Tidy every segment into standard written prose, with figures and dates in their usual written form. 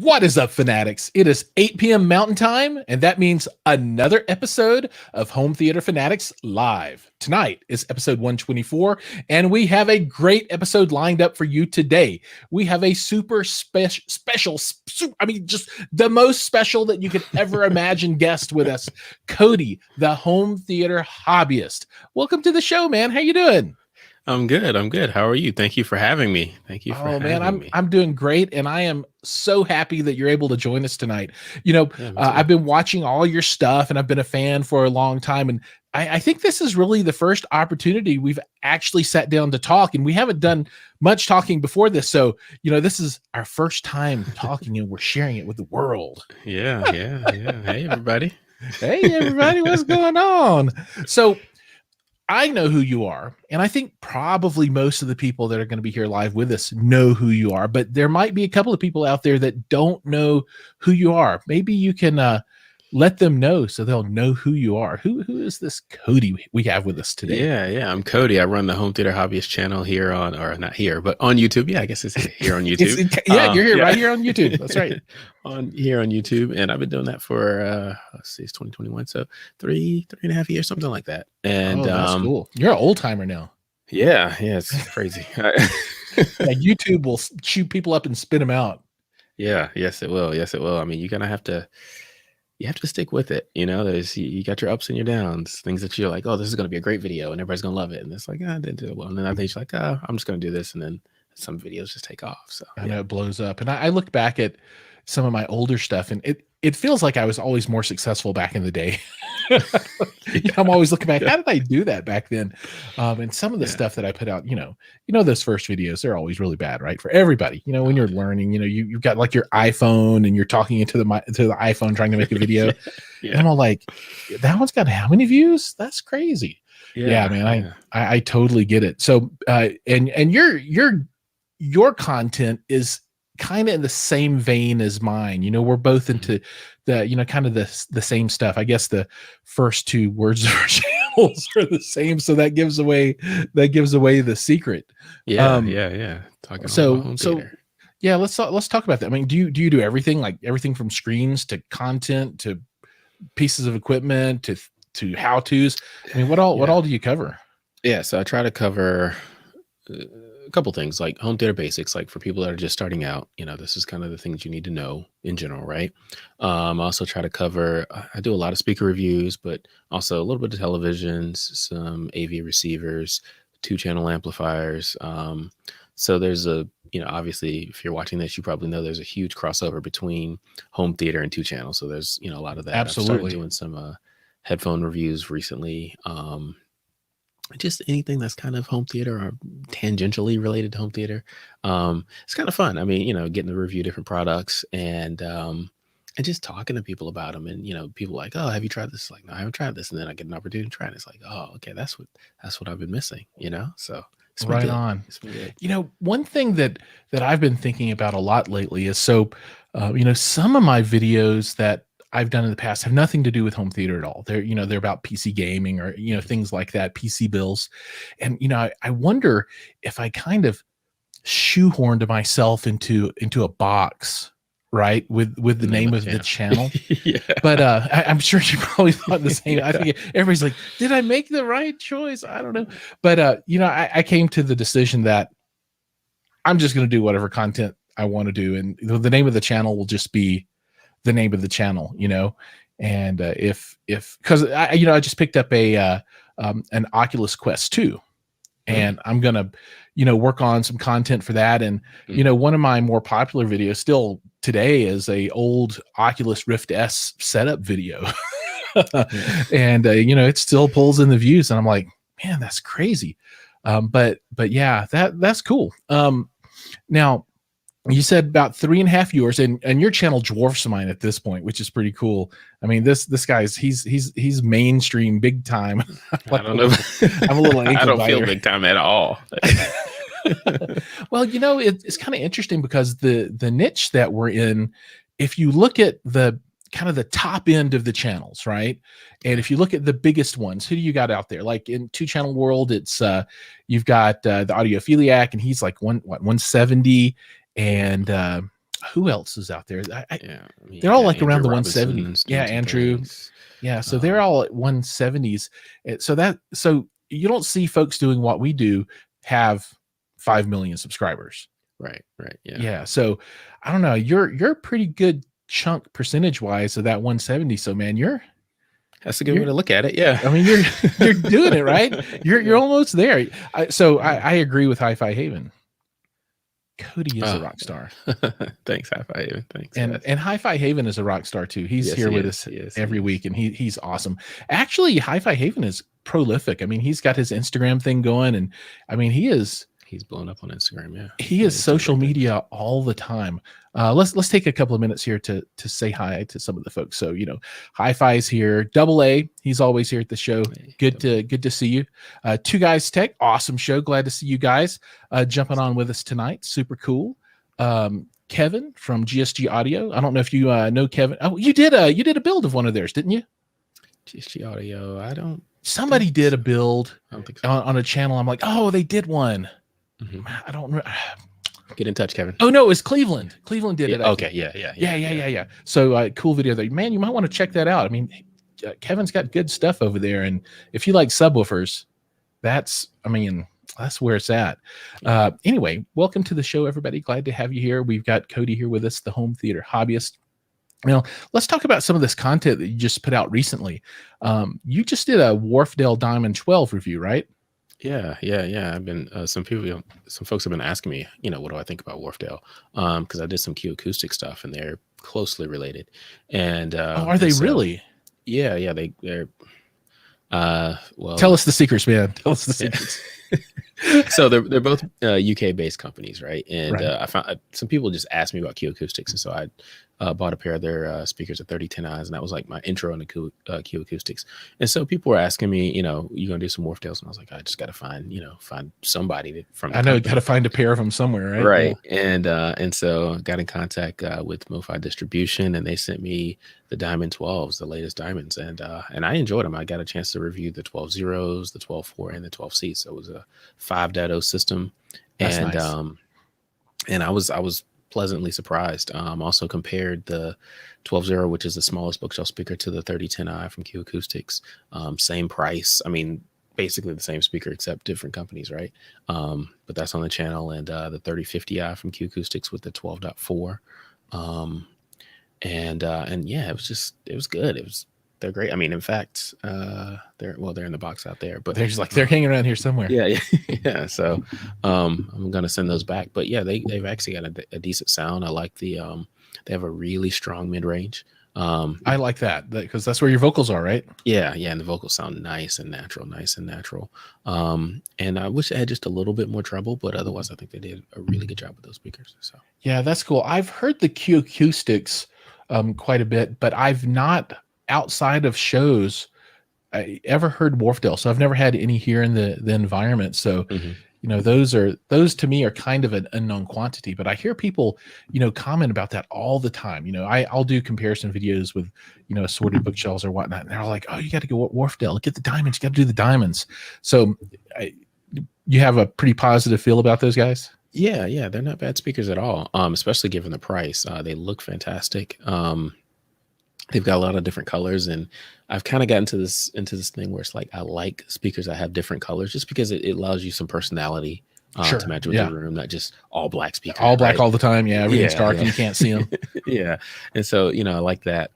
What is up, fanatics? It is 8 p.m. Mountain Time, and that means another episode of Home Theater Fanatics Live. Tonight is episode 124, and we have a great episode lined up for you today. We have a super special, just the most special that you could ever imagine guest with us, Cody, the home theater hobbyist. Welcome to the show, man. How you doing? I'm good. How are you? Thank you for having me. I'm doing great, and I am so happy that you're able to join us tonight. I've been watching all your stuff, and I've been a fan for a long time, and I think this is really the first opportunity we've actually sat down to talk, and we haven't done much talking before this. So, this is our first time talking, and we're sharing it with the world. Yeah. Hey, everybody. What's going on? So, I know who you are, and I think probably most of the people that are going to be here live with us know who you are, but there might be a couple of people out there that don't know who you are. Maybe you can let them know so they'll know who you are. Who is this Cody we have with us today? Yeah. I'm Cody. I run the Home Theater Hobbyist channel here or not here, but on YouTube. Yeah, I guess it's here on YouTube. You're here right here on YouTube. That's right. on YouTube, and I've been doing that for it's 2021, so three and a half years, something like that. And that's cool. You're an old timer now. Yeah, it's crazy. YouTube will shoot people up and spit them out. Yeah, yes it will. I mean, you have to stick with it. You got your ups and your downs, things that you're like, oh, this is going to be a great video and everybody's going to love it. And it's like, I didn't do it well. And then I think you're like, oh, I'm just going to do this. And then some videos just take off. So I know it blows up. And I look back at some of my older stuff, and it feels like I was always more successful back in the day. I'm always looking back. How did I do that back then? And some of the stuff that I put out, those first videos, they're always really bad, right? For everybody, when you're learning, you've got like your iPhone and you're talking into the iPhone trying to make a video. And I'm all like, that one's got how many views? That's crazy. Yeah, man. I totally get it. So, and your content is kind of in the same vein as mine. We're both into the, kind of the same stuff. I guess the first two words of our channels are the same. So that gives away the secret. Yeah. Let's talk about that. I mean, do you do everything, like everything from screens to content to pieces of equipment to how-tos? I mean, what all do you cover? Yeah. So I try to cover a couple things, like home theater basics, like for people that are just starting out. This is kind of the things you need to know in general, right? I also try to cover, I do a lot of speaker reviews, but also a little bit of televisions, some AV receivers, 2-channel amplifiers. So there's obviously, if you're watching this, you probably know there's a huge crossover between home theater and 2-channel. So there's, a lot of that. Absolutely. I've started doing some headphone reviews recently. Just anything that's kind of home theater or tangentially related to home theater. It's kind of fun. I mean, getting to review different products and just talking to people about them. And, people like, oh, have you tried this? Like, no, I haven't tried this. And then I get an opportunity to try it. It's like, oh, okay, that's what I've been missing, So it's right on. One thing that I've been thinking about a lot lately is some of my videos that I've done in the past have nothing to do with home theater at all. They're about PC gaming or, things like that, PC bills. And, I wonder if I kind of shoehorned myself into a box, right? With the name of the channel. Yeah. But I'm sure you probably thought the same. I think everybody's like, did I make the right choice? I don't know. But, I came to the decision that I'm just going to do whatever content I want to do. And the name of the channel will just be the name of the channel, and because I just picked up an Oculus Quest 2, and I'm gonna work on some content for that. And one of my more popular videos still today is a old Oculus Rift S setup video. And it still pulls in the views, and I'm like, man, that's crazy. But yeah, that's cool. Now, you said about 3.5 years, and your channel dwarfs mine at this point, which is pretty cool. I mean, this guy's he's mainstream big time. I don't know. I'm a little I don't feel big time at all. Well, it's kind of interesting because the niche that we're in, if you look at the kind of the top end of the channels, right? And if you look at the biggest ones, who do you got out there? Like in 2-channel world, it's you've got the Audiophiliac, and he's like 170. And who else is out there? Yeah, I mean, They're you all got like around Andrew the 170. Robinson's Yeah, doing some Andrew. things. Yeah, so they're all at 170s. So you don't see folks doing what we do have 5 million subscribers. Right. Yeah. Yeah, so I don't know. You're a pretty good chunk percentage wise of that 170. So man, That's a good way to look at it. Yeah. I mean, you're doing it right. You're almost there. I agree with Hi-Fi Haven. Cody is a rock star. Thanks, Hi-Fi Haven. Thanks. And Hi-Fi Haven is a rock star too. He's Yes, here he with is. us every week, and he's awesome. Actually, Hi-Fi Haven is prolific. I mean, he's got his Instagram thing going, and I mean, he's blown up on Instagram. Yeah, he is social media all the time. Let's take a couple of minutes here to say hi to some of the folks. So Hi-Fi's here. Double A, he's always here at the show. Good to see you. Two Guys Tech, awesome show. Glad to see you guys jumping on with us tonight. Super cool. Kevin from GSG Audio. I don't know if you know Kevin. Oh, you did a build of one of theirs, didn't you? GSG Audio. I don't. Somebody did a build. I don't think so. On a channel. I'm like, oh, they did one. Mm-hmm. I don't remember. Get in touch, Kevin. Oh no, it was Cleveland. Cleveland did it. Okay, yeah. So cool video there, man. You might want to check that out. I mean, Kevin's got good stuff over there, and if you like subwoofers, that's where it's at. Anyway, welcome to the show, everybody. Glad to have you here. We've got Cody here with us, the home theater hobbyist. Now, let's talk about some of this content that you just put out recently. You just did a Wharfdale Diamond 12 review, right? Yeah. I've been some folks have been asking me, what do I think about Wharfdale? Because I did some Q acoustic stuff, and they're closely related. And are they really? Yeah, they're. Well, tell us the secrets, man. Tell us the secrets. So they're both UK based companies, right? And I found some people just asked me about Q acoustics, and so I bought a pair of their speakers at 3010Is, and that was like my intro into Q acoustics. And so people were asking me, you gonna do some Wharfdales? And I was like, I just got to find somebody from. I know, got to find a pair of them somewhere, right? Right. Yeah. And so got in contact with MoFi Distribution, and they sent me the Diamond 12s, the latest diamonds, and I enjoyed them. I got a chance to review the 12 zeros, the 12.4, and the 12C. So it was a 5.0 system. That's and nice. And I was pleasantly surprised. Also compared the 12.0, which is the smallest bookshelf speaker, to the 3010i from Q Acoustics. Same price. I mean, basically the same speaker except different companies, right? But that's on the channel. And the 3050i from Q Acoustics with the 12.4. And yeah, it was good. They're great. I mean, in fact, they're in the box out there, but they're hanging around here somewhere. Yeah. So, I'm gonna send those back. But yeah, they've actually got a decent sound. I like they have a really strong mid range. I like that because that's where your vocals are, right? Yeah, and the vocals sound nice and natural. And I wish I had just a little bit more treble, but otherwise, I think they did a really good job with those speakers. So yeah, that's cool. I've heard the Q Acoustics quite a bit, but I've not, outside of shows, I ever heard Wharfdale. So I've never had any here in the environment. So those to me are kind of an unknown quantity, but I hear people comment about that all the time. I'll do comparison videos with assorted bookshelves or whatnot, and they're all like, oh, you got to go Wharfdale, get the diamonds, you got to do the diamonds. So you have a pretty positive feel about those guys? Yeah, they're not bad speakers at all, especially given the price. They look fantastic. They've got a lot of different colors, and I've kind of gotten into this thing where it's like I like speakers that have different colors, just because it allows you some personality to match with the room, not just all black speakers. All black all the time. Yeah, everything's dark and you can't see them. Yeah, and so I like that.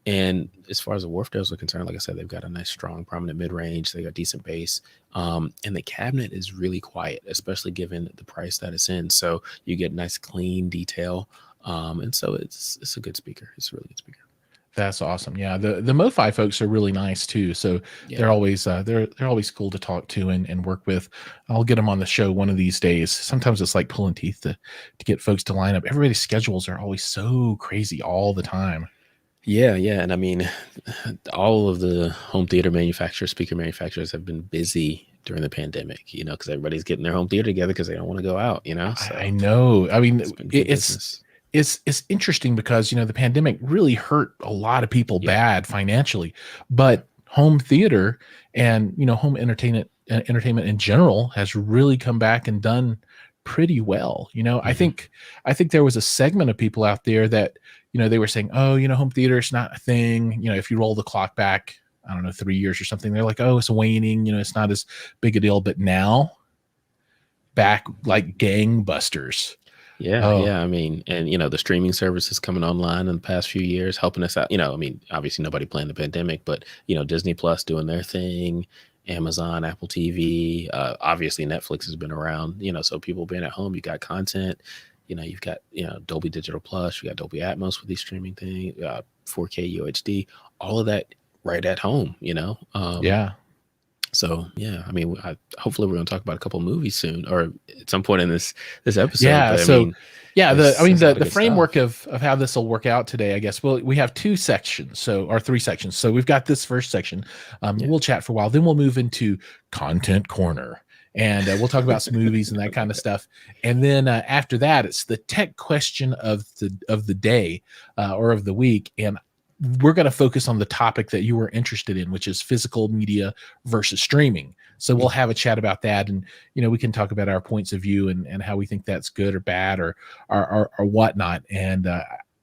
And as far as the Wharfdales are concerned, like I said, they've got a nice, strong, prominent mid-range. They got decent bass, and the cabinet is really quiet, especially given the price that it's in. So you get nice, clean detail, and so it's a good speaker. It's a really good speaker. That's awesome. Yeah, the MoFi folks are really nice too. So they're always they're always cool to talk to and work with. I'll get them on the show one of these days. Sometimes it's like pulling teeth to get folks to line up. Everybody's schedules are always so crazy all the time. Yeah, and I mean, all of the home theater manufacturers, speaker manufacturers, have been busy during the pandemic. Because everybody's getting their home theater together because they don't want to go out. So I know. I mean, it's interesting because the pandemic really hurt a lot of people bad financially, but home theater and home entertainment in general has really come back and done pretty well. I Mhm. think there was a segment of people out there that, they were saying, oh, home theater is not a thing. If you roll the clock back, I don't know, 3 years or something, they're like, oh, it's waning, it's not as big a deal. But now, back like gangbusters. Yeah, Oh, yeah. I mean, and the streaming services coming online in the past few years, helping us out. I mean, obviously nobody planned the pandemic, but Disney Plus doing their thing, Amazon, Apple TV, obviously Netflix has been around. So people being at home, you got content. You've got Dolby Digital Plus, you got Dolby Atmos with these streaming things, 4K UHD, all of that right at home. yeah. So yeah, I mean, hopefully we're going to talk about a couple movies soon, or at some point in this episode. Yeah. But I So, mean, yeah, there's a lot of the good framework stuff. of how this will work out today, I guess. Well, we have two sections, or three sections. So we've got this first section. Yeah. We'll chat for a while. Then we'll move into content corner, and we'll talk about some movies and that kind of stuff. And then after that, it's the tech question of the day, or of the week, and we're going to focus on the topic that you were interested in, which is physical media versus streaming. So we'll have a chat about that, and we can talk about our points of view and how we think that's good or bad or whatnot. And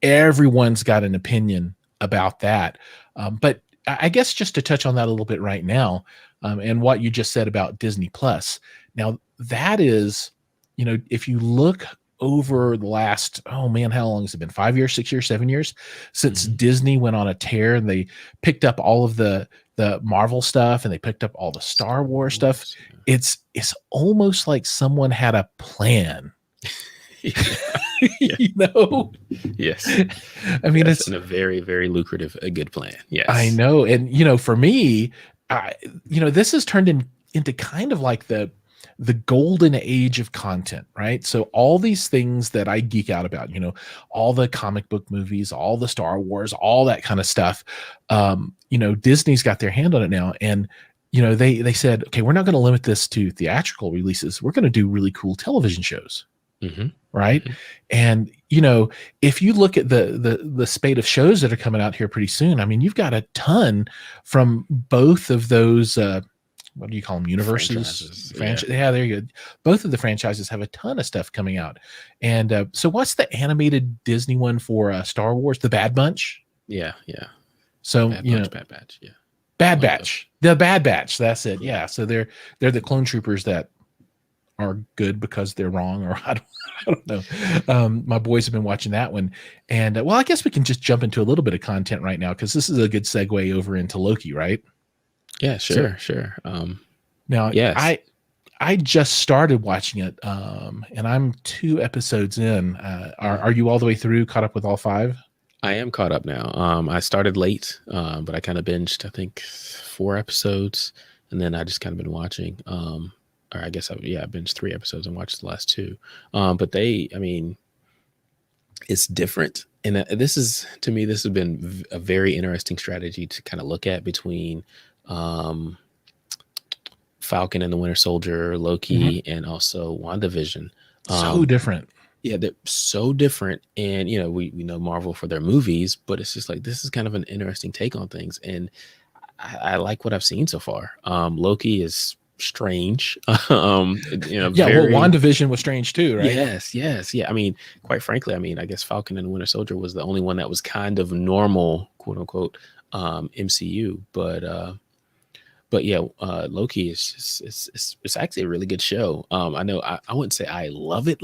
everyone's got an opinion about that. But I guess just to touch on that a little bit right now, and what you just said about Disney Plus. Now that is, if you look over the last, oh man, how long has it been? 5 years, 6 years, 7 years since Mhm. Disney went on a tear and they picked up all of the Marvel stuff and they picked up all the Star Star Wars stuff. Wars, It's almost like someone had a plan. yeah. Yeah. you know, Yes. I mean, Yes. it's, And a very, very lucrative, a good plan. I Yes. know. And, for me, this has turned into kind of like the golden age of content, right? So all these things that I geek out about, all the comic book movies, all the Star Wars, all that kind of stuff. Disney's got their hand on it now. And, they said, okay, we're not going to limit this to theatrical releases. We're going to do really cool television shows. Hmm. Right. Hmm. And, if you look at the spate of shows that are coming out here pretty soon, I mean, you've got a ton from both of those, what do you call them? Universes, Franchises. Yeah, there you go. Both of the franchises have a ton of stuff coming out. And so what's the animated Disney one for Star Wars? The Bad Bunch. Yeah. Yeah. So, Bad Batch. Yeah. Bad Love those. Batch, the Bad Batch. That's it. Yeah. Yeah. So they're the clone troopers that are good because they're wrong, or I don't know. My boys have been watching that one, and well, I guess we can just jump into a little bit of content right now because this is a good segue over into Loki, right? Yeah. So Sure. now Yes. I just started watching it, and I'm 2 episodes in. Are you all the way through, caught up with all 5? I am caught up now. I started late, but I kind of binged, I think, 4 episodes, and then I just kind of been watching. Or I guess I binged 3 episodes and watched the last 2. But I mean, it's different, and this is, to me, this has been a very interesting strategy to kind of look at between um, Falcon and the Winter Soldier, Mhm. Loki, and also WandaVision. So Um, different. yeah, they're so different. And, we know Marvel for their movies, but it's just like, this is kind of an interesting take on things. And I like what I've seen so far. Loki is strange. Yeah, well, Very, WandaVision was strange too, right? yes. Yeah. I mean, quite frankly, I mean, I guess Falcon and the Winter Soldier was the only one that was kind of normal, quote unquote, MCU. But yeah, Loki is just, it's actually a really good show. I know I wouldn't say I love it,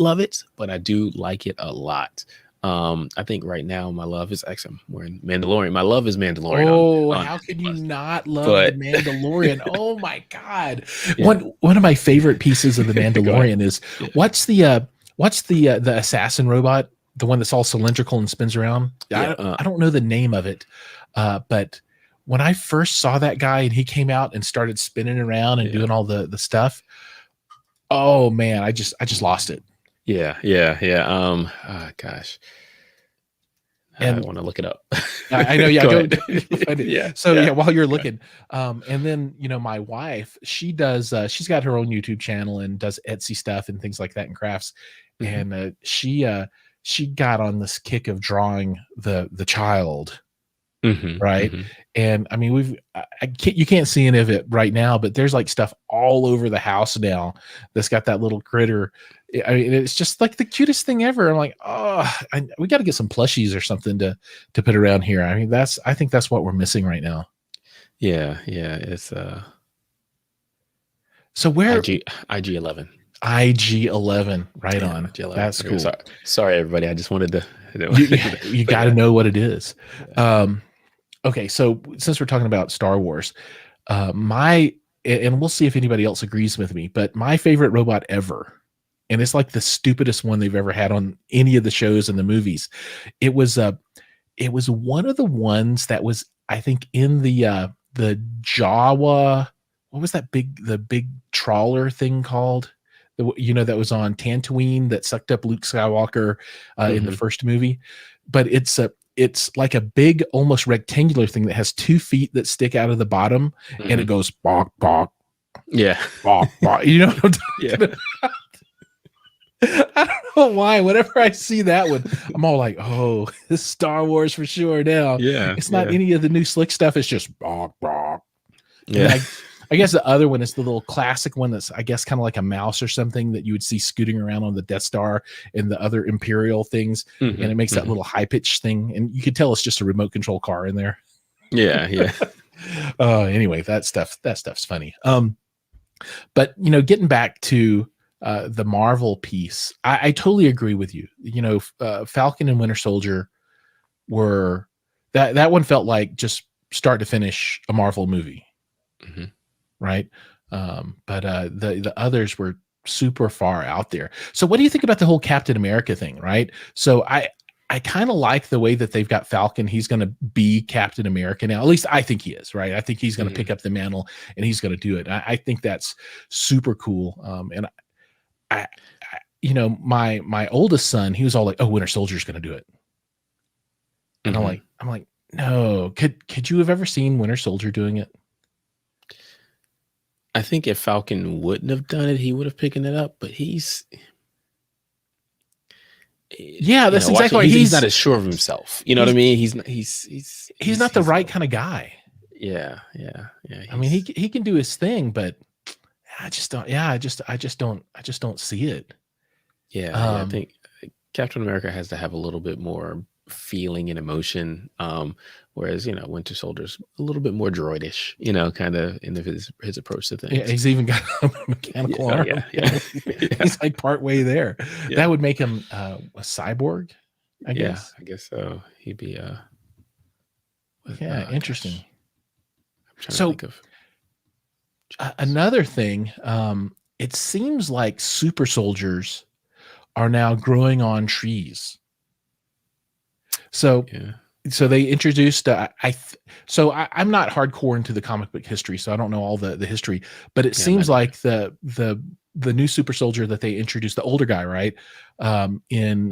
but I do like it a lot. I think right now my love is actually, I'm wearing Mandalorian. My love is Mandalorian Oh, on how Disney can you Plus. not love The But Mandalorian? Oh my God. yeah, One of my favorite pieces of The go ahead. Mandalorian is Yeah, what's the assassin robot, the one that's all cylindrical and spins around? yeah, I don't know the name of it. But when I first saw that guy and he came out and started spinning around and yeah, doing all the stuff, oh man, I just lost it. yeah. Gosh, I And want to look it up. I know, yeah, Go go, ahead. go find it. Yeah, So yeah. yeah, while you're Go ahead. looking, and then my wife, she does, she's got her own YouTube channel and does Etsy stuff and things like that and crafts, Mhm. and she got on this kick of drawing the child right? And I mean, you can't see any of it right now, but there's like stuff all over the house now that's got that little critter. I mean, it's just like the cutest thing ever. I'm like, oh, we got to get some plushies or something to put around here. I mean, I think that's what we're missing right now. Yeah, it's So where IG-11. IG-11, right on. IG-11. That's Okay, cool. sorry, everybody. I just wanted to. You got to know what it is. Okay, so since we're talking about Star Wars, and we'll see if anybody else agrees with me, but my favorite robot ever, and it's like the stupidest one they've ever had on any of the shows and the movies. It was one of the ones that was, I think, in the Jawa. What was the big trawler thing called? That was on Tatooine that sucked up Luke Skywalker in the first movie. But it's like a big, almost rectangular thing that has 2 feet that stick out of the bottom, and it goes bonk bonk. Yeah, bonk bonk. You know what I'm talking about? I don't know why. Whenever I see that one, I'm all like, "Oh, this is Star Wars for sure." Now, it's not any of the new slick stuff. It's just bonk bonk. Yeah. I guess the other one is the little classic one that's, I guess, kind of like a mouse or something that you would see scooting around on the Death Star and the other Imperial things. And it makes that little high pitched thing. And you could tell it's just a remote control car in there. Yeah. Anyway, that stuff's funny. But, getting back to the Marvel piece, I totally agree with you. Falcon and Winter Soldier were that one felt like just start to finish a Marvel movie. Right. But the others were super far out there. So what do you think about the whole Captain America thing? Right. So I kind of like the way that they've got Falcon. He's going to be Captain America now. At least I think he is. Right. I think he's going to pick up the mantle and he's going to do it. I think that's super cool. And I my oldest son, he was all like, "Oh, Winter Soldier's going to do it." And I'm like, no, could you have ever seen Winter Soldier doing it? I think if Falcon wouldn't have done it, he would have picked it up. But that's exactly why he's not as sure of himself. You know what I mean? He's not the right kind of guy. Yeah. I mean, he can do his thing, but I just don't. Yeah, I just don't see it. Yeah, I think Captain America has to have a little bit more feeling and emotion, whereas Winter Soldier's a little bit more droidish, kind of in his approach to things. Yeah, he's even got a mechanical arm. Yeah. He's like part way there. That would make him a cyborg, I guess. I guess so. He'd be interesting. I'm trying to think of another thing. It seems like super soldiers are now growing on trees. So they introduced I'm not hardcore into the comic book history, so I don't know all the history, but it seems like the new super soldier that they introduced, the older guy, right? In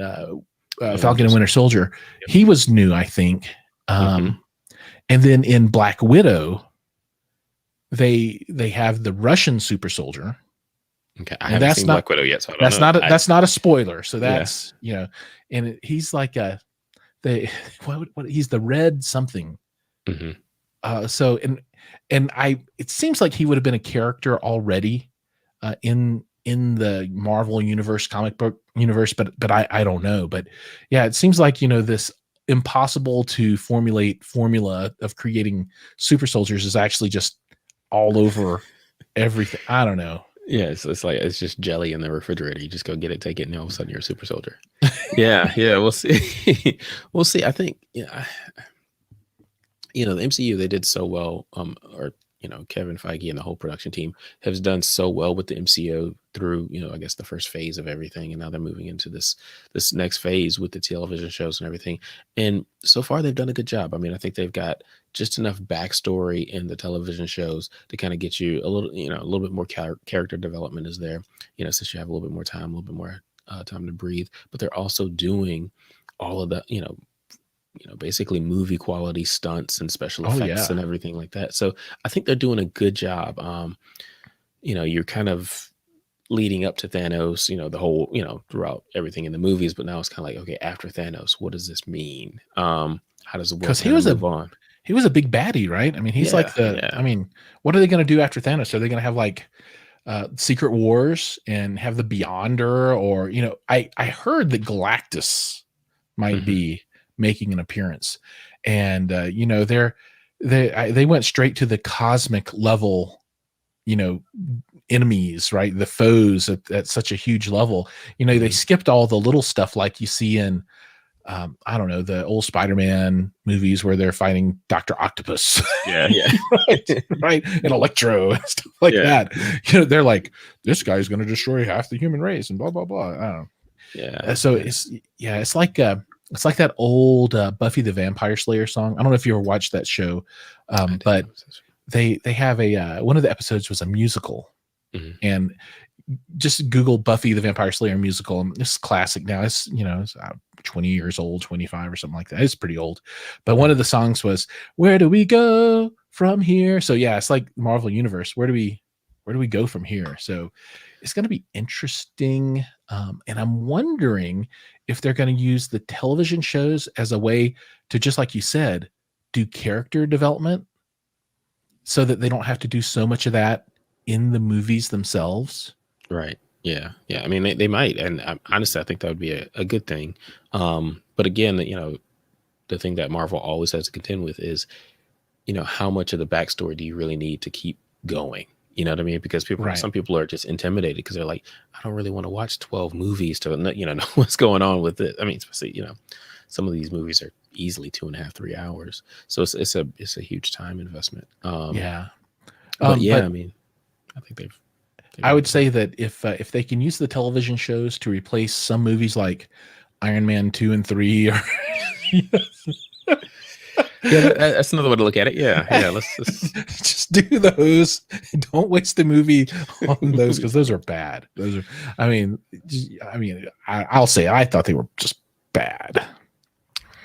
Falcon and Winter Soldier, he was new, I think. And then in Black Widow, they have the Russian super soldier. Okay, I haven't seen Black Widow yet, so I don't know. That's not a spoiler. So that's and he's like he's the red something. So it seems like he would have been a character already in the Marvel universe, comic book universe, but I don't know. But yeah, it seems like this impossible to formula of creating super soldiers is actually just all over everything. I don't know. Yeah, it's like it's just jelly in the refrigerator. You just go get it, take it, and all of a sudden you're a super soldier. Yeah, we'll see. We'll see. I think the MCU, they did so well, Kevin Feige and the whole production team has done so well with the MCU through, I guess the first phase of everything, and now they're moving into this next phase with the television shows and everything. And so far they've done a good job. I mean, I think they've got just enough backstory in the television shows to kind of get you a little bit more character development is there, since you have a little bit more time, a little bit more time to breathe. But they're also doing all of the, basically movie quality stunts and special effects and everything like that. So I think they're doing a good job. You're kind of leading up to Thanos, the whole, throughout everything in the movies, but now it's kind of like, okay, after Thanos, what does this mean? How does the world move on? he was a big baddie, right? I mean, he's like I mean, what are they going to do after Thanos? Are they going to have like Secret Wars and have the Beyonder, or I heard that Galactus might Mhm. be making an appearance, and they went straight to the cosmic level, enemies, right? The foes at such a huge level. They Mhm. skipped all the little stuff like you see in I don't know, the old Spider-Man movies where they're fighting Dr. Octopus. Yeah, yeah. right, right, and Electro and stuff like Yeah. that. They're like, this guy's going to destroy half the human race and blah blah blah. I don't know. Yeah, So yeah. it's like that old Buffy the Vampire Slayer song. I don't know if you ever watched that show, I didn't but know such. they have a one of the episodes was a musical, Mhm. and just Google Buffy the Vampire Slayer musical. And it's classic now. It's 20 years old, 25 or something like that. It's pretty old. But one of the songs was, "Where do we go from here?" So yeah, it's like Marvel Universe. Where do we go from here? So it's going to be interesting. And I'm wondering if they're going to use the television shows as a way to, just like you said, do character development so that they don't have to do so much of that in the movies themselves. Right. Yeah. Yeah. I mean, they might, and honestly, I think that would be a good thing. But again, the thing that Marvel always has to contend with is, how much of the backstory do you really need to keep going? You know what I mean? Because Right. some people are just intimidated because they're like, I don't really want to watch 12 movies to know what's going on with it. I mean, especially some of these movies are easily 2.5, 3 hours, so it's a huge time investment. Yeah. But yeah, I But mean, I think they've I got would it. say that if they can use the television shows to replace some movies like Iron Man 2 and 3, or Yeah, that's another way to look at it. Yeah, yeah. Let's just. just do those. Don't waste the movie on those, because those are bad. Those are, I mean, I'll say I thought they were just bad.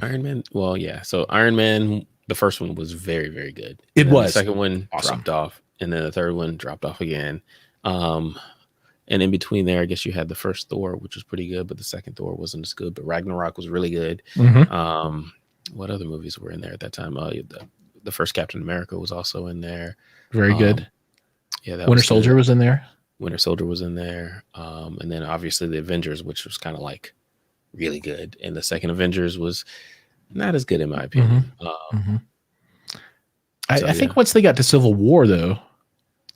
Iron Man. Well, yeah. So Iron Man, the first one was very, very good. It And then the was second one awesome. dropped off, and then the third one dropped off again. And in between there, I guess you had the first Thor, which was pretty good, but the second Thor wasn't as good. But Ragnarok was really good. Mhm. What other movies were in there at that time? The first Captain America was also in there. Very good. Yeah, that Winter was Soldier good. was in there. Winter Soldier was in there. And then obviously the Avengers, which was kind of like really good. And the second Avengers was not as good in my opinion. Mhm. So I think once they got to Civil War, though,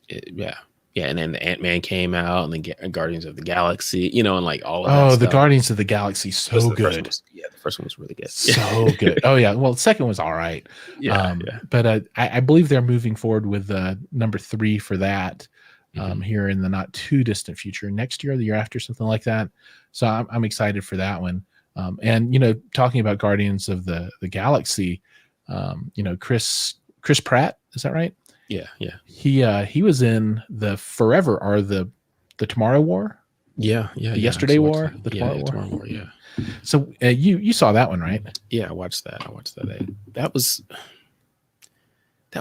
yeah. And then the Ant-Man came out, and then Guardians of the Galaxy, and like all of that oh, the stuff. Guardians of the Galaxy, so The first one good. the first one was really good. So good. Oh yeah. Well, the second was all right. Yeah. But I believe they're moving forward with number 3 for that Mhm. here in the not too distant future, next year, the year after, something like that. So I'm excited for that one. And talking about Guardians of the Galaxy, Chris Pratt, is that right? Yeah. He was in the Forever, or the Tomorrow War, Yeah. the Yesterday War, the Tomorrow War. Tomorrow War. Yeah. So you saw that one, right? Yeah. I watched that. That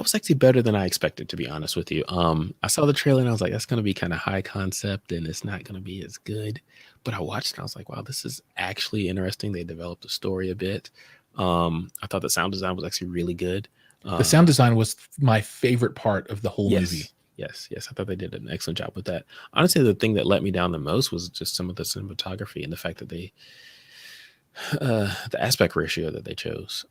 was actually better than I expected, to be honest with you. I saw the trailer and I was like, that's going to be kind of high concept and it's not going to be as good. But I watched it and I was like, wow, this is actually interesting. They developed the story a bit. I thought the sound design was actually really good. The sound design was my favorite part of the whole movie. Yes. I thought they did an excellent job with that. Honestly, the thing that let me down the most was just some of the cinematography and the fact that the aspect ratio that they chose.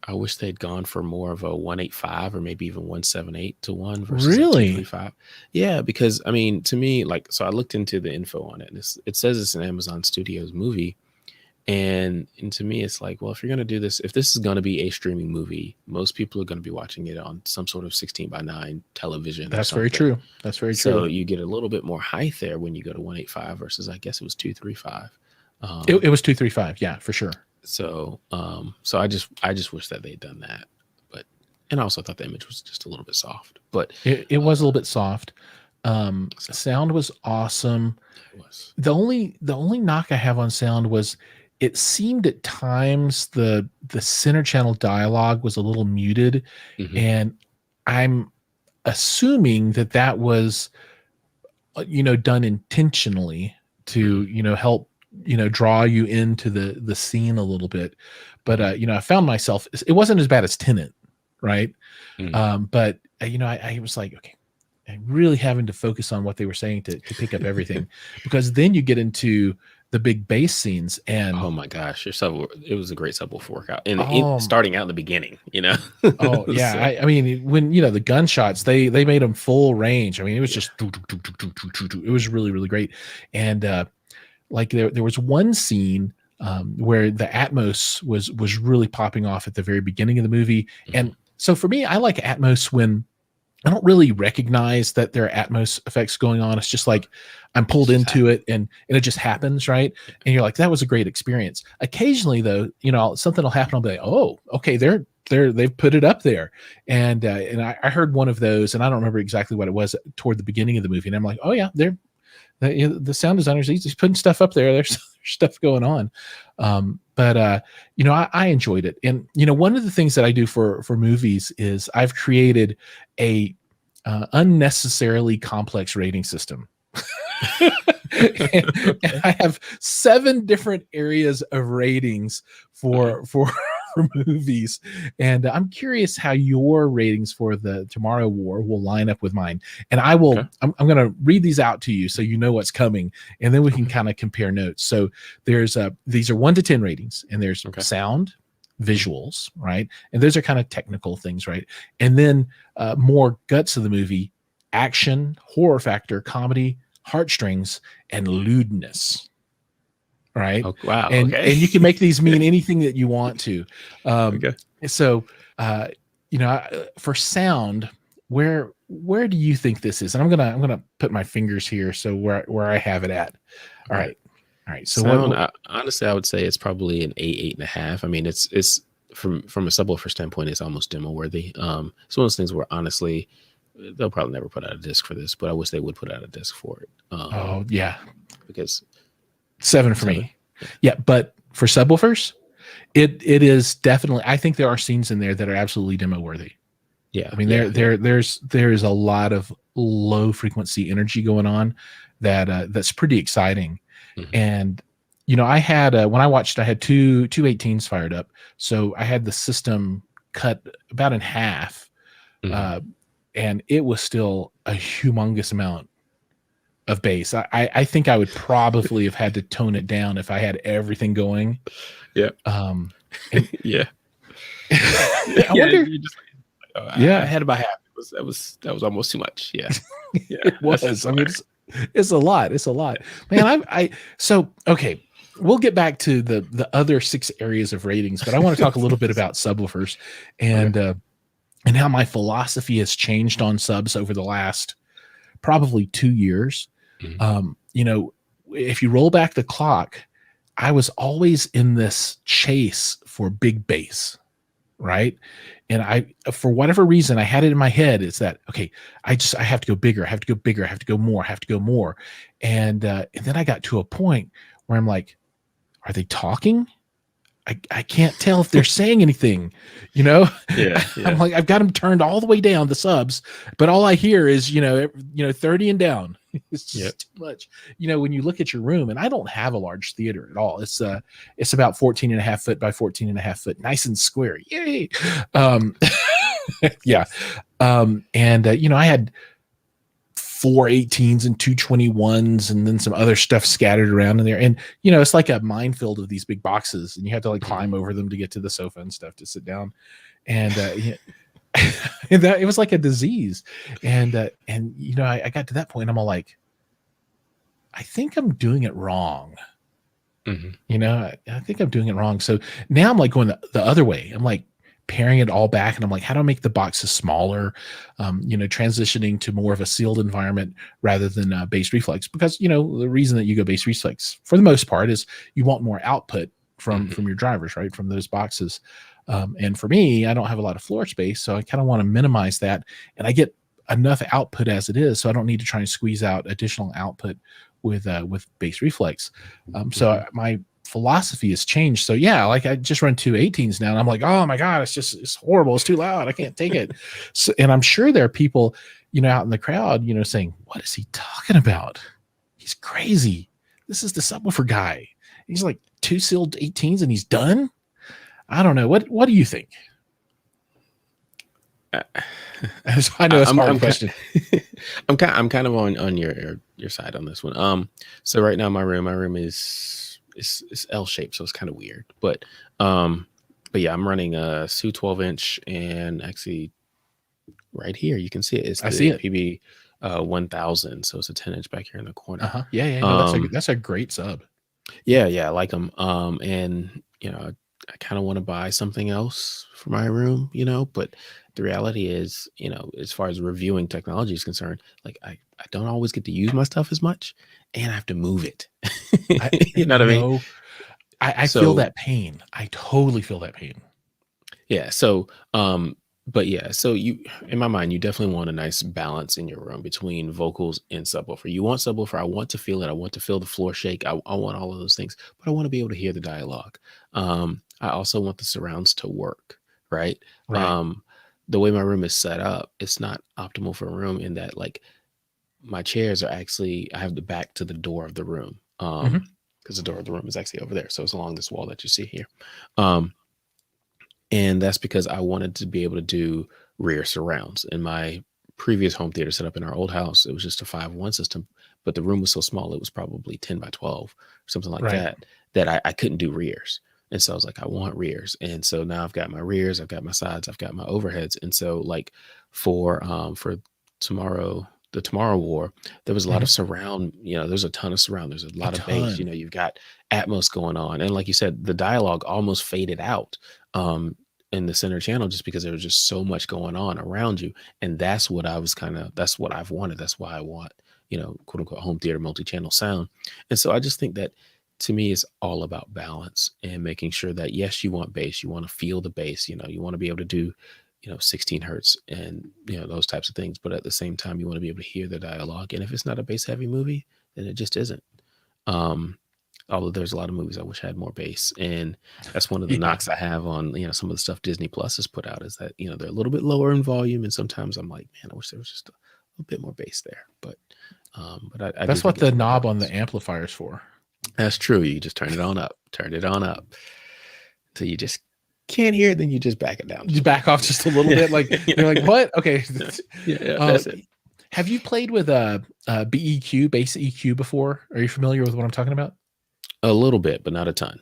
I wish they'd gone for more of a 1:8:5 or maybe even 1:7:8 to 1 versus Really? 2:3:5. Yeah, because I mean, to me, so I looked into the info on it, and it says it's an Amazon Studios movie. And to me, it's like, well, if you're going to do this, if this is going to be a streaming movie, most people are going to be watching it on some sort of 16:9 television. That's very true. That's very true. So you get a little bit more height there when you go to 1:8:5 versus, I guess it was 2:3:5. It was 2:3:5. Yeah, for sure. So I just wish that they'd done that. And I also thought the image was just a little bit soft. But it was a little bit soft. Sound was awesome. It was. The only knock I have on sound was it seemed at times the center channel dialogue was a little muted, and I'm assuming that was done intentionally to help draw you into the scene a little bit. But I found myself, it wasn't as bad as Tenet, right? But I was like, okay, I'm really having to focus on what they were saying to pick up everything, because then you get into the big bass scenes, and oh my gosh, it was a great subwoofer workout, and Oh, starting out in the beginning, oh yeah, So, I mean, when the gunshots, they made them full range. I mean, it was just it was really, really great. And like there was one scene where the Atmos was really popping off at the very beginning of the movie. And so for me, I like Atmos when I don't really recognize that there are Atmos effects going on. It's just like I'm pulled into it, and it just happens, right? And you're like, that was a great experience. Occasionally, though, something will happen. I'll be like, oh, okay, they've put it up there, and I heard one of those, and I don't remember exactly what it was toward the beginning of the movie, and I'm like, oh yeah, the sound designers, he's putting stuff up there. There's stuff going on. But I enjoyed it. And, one of the things that I do for movies is I've created a unnecessarily complex rating system. and I have 7 different areas of ratings for movies, and I'm curious how your ratings for the Tomorrow War will line up with mine. And I'm going to read these out to you so you know what's coming, and then we can kind of compare notes. So there's these are 1 to 10 ratings, and there's sound, visuals, right? And those are kind of technical things, right? And then more guts of the movie: action, horror factor, comedy, heartstrings, and lewdness. Right. Oh, wow. And you can make these mean anything that you want to. So, for sound, where do you think this is? And I'm gonna put my fingers here, so where I have it at. All right. So sound, honestly, I would say it's probably an 8.5. I mean, it's from a subwoofer standpoint, it's almost demo worthy. It's one of those things where, honestly, they'll probably never put out a disc for this, but I wish they would put out a disc for it. Oh yeah, because 7 for me. Yeah, but for subwoofers, it is definitely. I think there are scenes in there that are absolutely demo worthy. Yeah, I mean, there's a lot of low frequency energy going on that's pretty exciting. And I had when I watched, I had two 18s fired up, so I had the system cut about in half, and it was still a humongous amount of bass. I think I would probably have had to tone it down if I had everything going. Yeah. Yeah. I wonder. I had about half. That was almost too much. Yeah. It was. I mean, it's a lot. It's a lot, man. So okay. We'll get back to the other 6 areas of ratings, but I want to talk a little bit about subwoofers and how my philosophy has changed on subs over the last probably 2 years. If you roll back the clock, I was always in this chase for big bass, right? And for whatever reason, I had it in my head. It's that, okay, I have to go bigger. I have to go bigger. I have to go more. I have to go more. And then I got to a point where I'm like, are they talking? I can't tell if they're saying anything, Yeah. I'm like, I've got them turned all the way down, the subs, but all I hear is, 30 and down. It's just too much. When you look at your room, and I don't have a large theater at all. It's about 14.5 foot by 14.5 foot, nice and square. Yay. Yeah. I had 4 18s and 2 21s, and then some other stuff scattered around in there. And, it's like a minefield of these big boxes, and you have to like climb over them to get to the sofa and stuff to sit down. And, it was like a disease. And I got to that point. I'm all like, I think I'm doing it wrong. I think I'm doing it wrong. So now I'm like going the other way. I'm like paring it all back, and I'm like, how do I make the boxes smaller? Transitioning to more of a sealed environment rather than bass reflex, because the reason that you go bass reflex for the most part is you want more output from your drivers, right, from those boxes. And for me, I don't have a lot of floor space, so I kind of want to minimize that, and I get enough output as it is, so I don't need to try and squeeze out additional output with bass reflex. So my philosophy has changed. So yeah, like I just run 2 18s now, and I'm like, oh my God, it's horrible. It's too loud. I can't take it. So, and I'm sure there are people, out in the crowd, saying, what is he talking about? He's crazy. This is the subwoofer guy. He's like 2 sealed 18s and he's done. I don't know. What do you think? I, I know it's a I'm hard question. I'm kind of on your side on this one. So right now my room is L shaped, so it's kind of weird. Um, but yeah, I'm running a SU 12-inch, and actually right here you can see it. It's I see the it. PB 1000, so it's a 10-inch back here in the corner. Uh-huh. Yeah, yeah. No, Um, that's a great sub. yeah, I like them. And I kind of want to buy something else for my room, but the reality is, as far as reviewing technology is concerned, like I don't always get to use my stuff as much, and I have to move it. I You know what I mean? no, I feel So that pain. I totally feel that pain. yeah, but yeah, so you, in my mind, you definitely want a nice balance in your room between vocals and subwoofer. You want subwoofer, I want to feel it, I want to feel the floor shake, I want all of those things, but I want to be able to hear the dialogue. I also want the surrounds to work, right? Right. Um, the way my room is set up, it's not optimal for a room in that, like, my chairs are actually, I have the back to the door of the room. Hmm. Because the door of the room is actually over there. So it's along this wall that you see here. Um, and that's because I wanted to be able to do rear surrounds. In my previous home theater set up in our old house, it was just a 5-1 system, but the room was so small, it was probably 10 by 12, something like Right. that, that I couldn't do rears. And so I was like, I want rears. And so now I've got my rears, I've got my sides, I've got my overheads. And so, like, for tomorrow, the Tomorrow War, there was a lot Hmm. of surround, there's a ton of surround, there's a A lot of bass, ton. you've got Atmos going on. And like you said, the dialogue almost faded out. Um, in the center channel, just because there was just so much going on around you. And that's what that's what I've wanted. That's why I want, quote unquote home theater multi-channel sound. And so I just think that, to me, it's all about balance and making sure that, yes, you want bass, you want to feel the bass, you want to be able to do, 16 hertz and, those types of things. But at the same time, you want to be able to hear the dialogue. And if it's not a bass heavy movie, then it just isn't. Um, Although there's a lot of movies I wish I had more bass, and that's one of the Yeah. knocks I have on, some of the stuff Disney Plus has put out, is that, they're a little bit lower in volume, and sometimes I'm like, man, I wish there was just a little bit more bass there. But I do That's think what it's the about knob on the balance. amplifier's for. That's true. You just turn it on up till you just can't hear it, then you just back it down You just a back little off bit. just a little Yeah, bit, like you're like, yeah, what? Okay. yeah, uh, that's it. have you played with a BEQ, bass EQ before? Are you familiar with what I'm talking about? A little bit, but not a ton.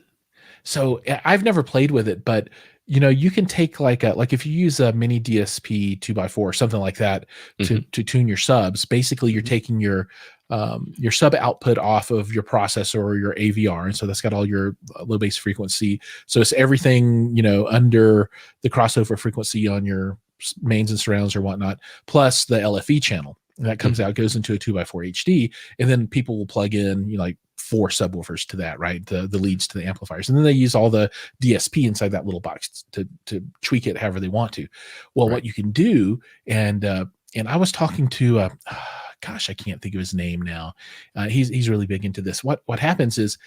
So I've never played with it, but you can take like if you use a mini DSP 2x4 or something like that to Hmm. tune your subs. Basically, you're Hmm. taking your sub output off of your processor or your AVR, and so that's got all your low bass frequency. So it's everything under the crossover frequency on your mains and surrounds or whatnot, plus the LFE channel. And that comes Hmm. out, goes into a 2x4 HD, and then people will plug in like 4 subwoofers to that, right? The leads to the amplifiers, and then they use all the DSP inside that little box to tweak it however they want to. Well, Right. what you can do, and I was talking to gosh, I can't think of his name now. He's really big into this. What happens is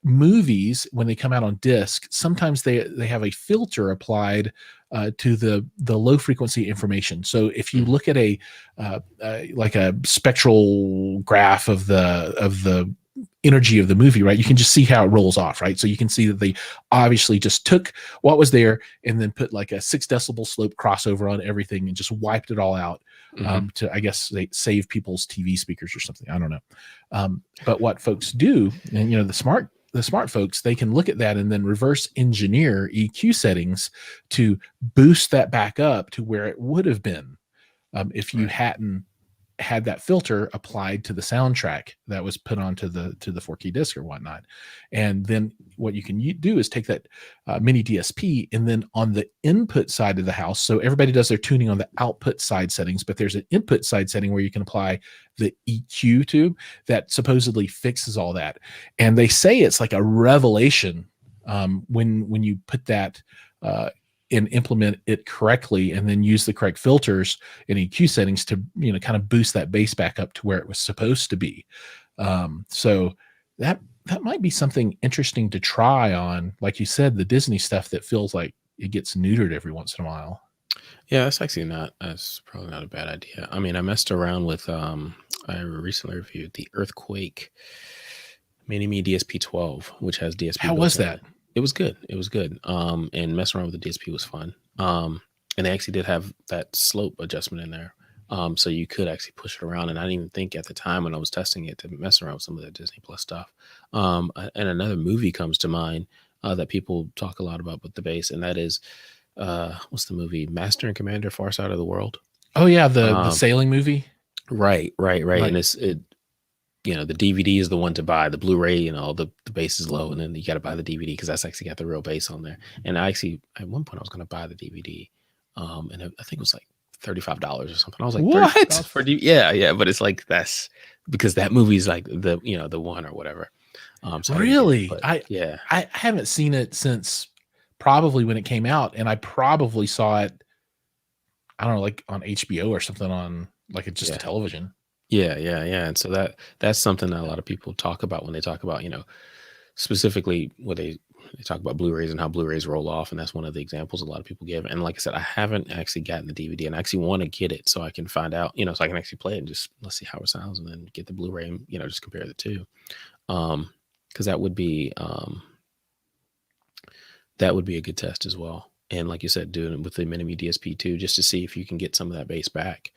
movies, when they come out on disc, sometimes they have a filter applied to the low frequency information. So if you Hmm. look at a like a spectral graph of the energy of the movie, right, you can just see how it rolls off, right? So you can see that they obviously just took what was there and then put like a 6 decibel slope crossover on everything and just wiped it all out, Hmm. to, I guess, they save people's TV speakers or something. I don't know. But what folks do, and the smart folks, they can look at that and then reverse engineer EQ settings to boost that back up to where it would have been, if you Right. hadn't had that filter applied to the soundtrack that was put onto the 4K disc or whatnot. And then what you can do is take that mini DSP, and then on the input side of the house, so everybody does their tuning on the output side settings, but there's an input side setting where you can apply the EQ to that supposedly fixes all that. And they say it's like a revelation, when you put that and implement it correctly, and then use the correct filters and EQ settings to kind of boost that bass back up to where it was supposed to be. So that might be something interesting to try on, like you said, the Disney stuff that feels like it gets neutered every once in a while. Yeah, that's probably not a bad idea. I mean, I messed around with I recently reviewed the Earthquake Mini Me DSP 12, which has DSP How was built in that? it. It was good. It was good. And messing around with the DSP was fun. And they actually did have that slope adjustment in there. So you could actually push it around. And I didn't even think at the time when I was testing it to mess around with some of that Disney Plus stuff. And another movie comes to mind that people talk a lot about with the bass, and that is what's the movie? Master and Commander: Far Side of the World. Oh yeah, the sailing movie. Right. And the DVD is the one to buy. The Blu-ray, the bass is low, and then you got to buy the DVD because that's actually got the real bass on there. And I actually, at one point, I was going to buy the DVD, and I think it was like $35 or something. I was like, what? $35 for DVD? Yeah. But it's like that's because that movie's like the one or whatever. So Really? yeah, I haven't seen it since probably when it came out, and I probably saw it, I don't know, like on HBO or something on like just a television. Yeah. And so that's something that a lot of people talk about when they talk about, specifically what they talk about Blu-rays and how Blu-rays roll off. And that's one of the examples a lot of people give. And like I said, I haven't actually gotten the DVD, and I actually want to get it so I can find out, so I can actually play it and just let's see how it sounds, and then get the Blu-ray and, just compare the two. Because that would be a good test as well. And like you said, doing it with the Mini Me DSP2 just to see if you can get some of that bass back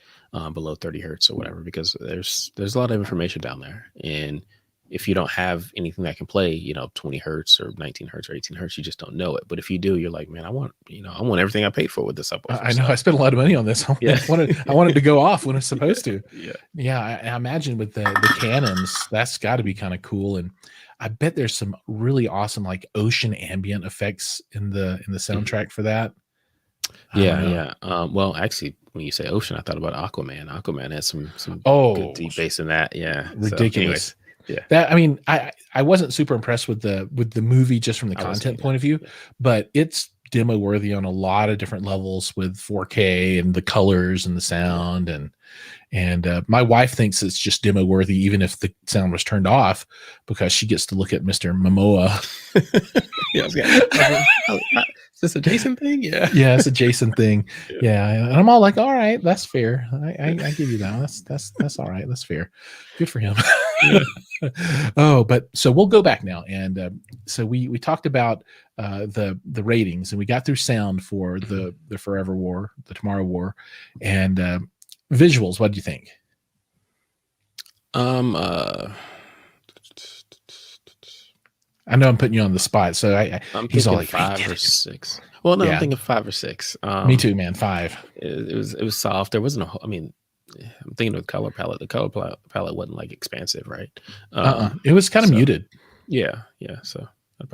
below 30 hertz or whatever, because there's a lot of information down there. And if you don't have anything that can play, 20 hertz or 19 hertz or 18 hertz, you just don't know it. But if you do, you're like, man, I want everything I paid for with this subwoofer. I know. I spent a lot of money on this. I wanted to go off when it's supposed to. Yeah. I imagine with the Canons, that's got to be kind of cool. And I bet there's some really awesome like ocean ambient effects in the soundtrack for that. Yeah. Well, actually, when you say ocean, I thought about Aquaman. Aquaman has some good deep bass in that. Yeah, ridiculous. So, yeah. That, I mean, I wasn't super impressed with the movie just from the content point of view, but it's demo worthy on a lot of different levels with 4K and the colors and the sound and my wife thinks it's just demo worthy even if the sound was turned off, because she gets to look at Mr. Momoa. Is this a Jason thing? Yeah, it's a Jason thing. Yeah, and I'm all like, all right, that's fair. I give you that. That's all right. That's fair. Good for him. Oh, but so we'll go back now, and so we talked about the ratings, and we got through sound for the Forever War, the Tomorrow War, and visuals. What do you think? I know I'm putting you on the spot, so he's all like 5 or 6. Well, no, I'm thinking 5 or 6. Me too, man. 5. It was soft. There wasn't I'm thinking of the color palette. The color palette wasn't like expansive, right? It was kind of muted. Yeah. So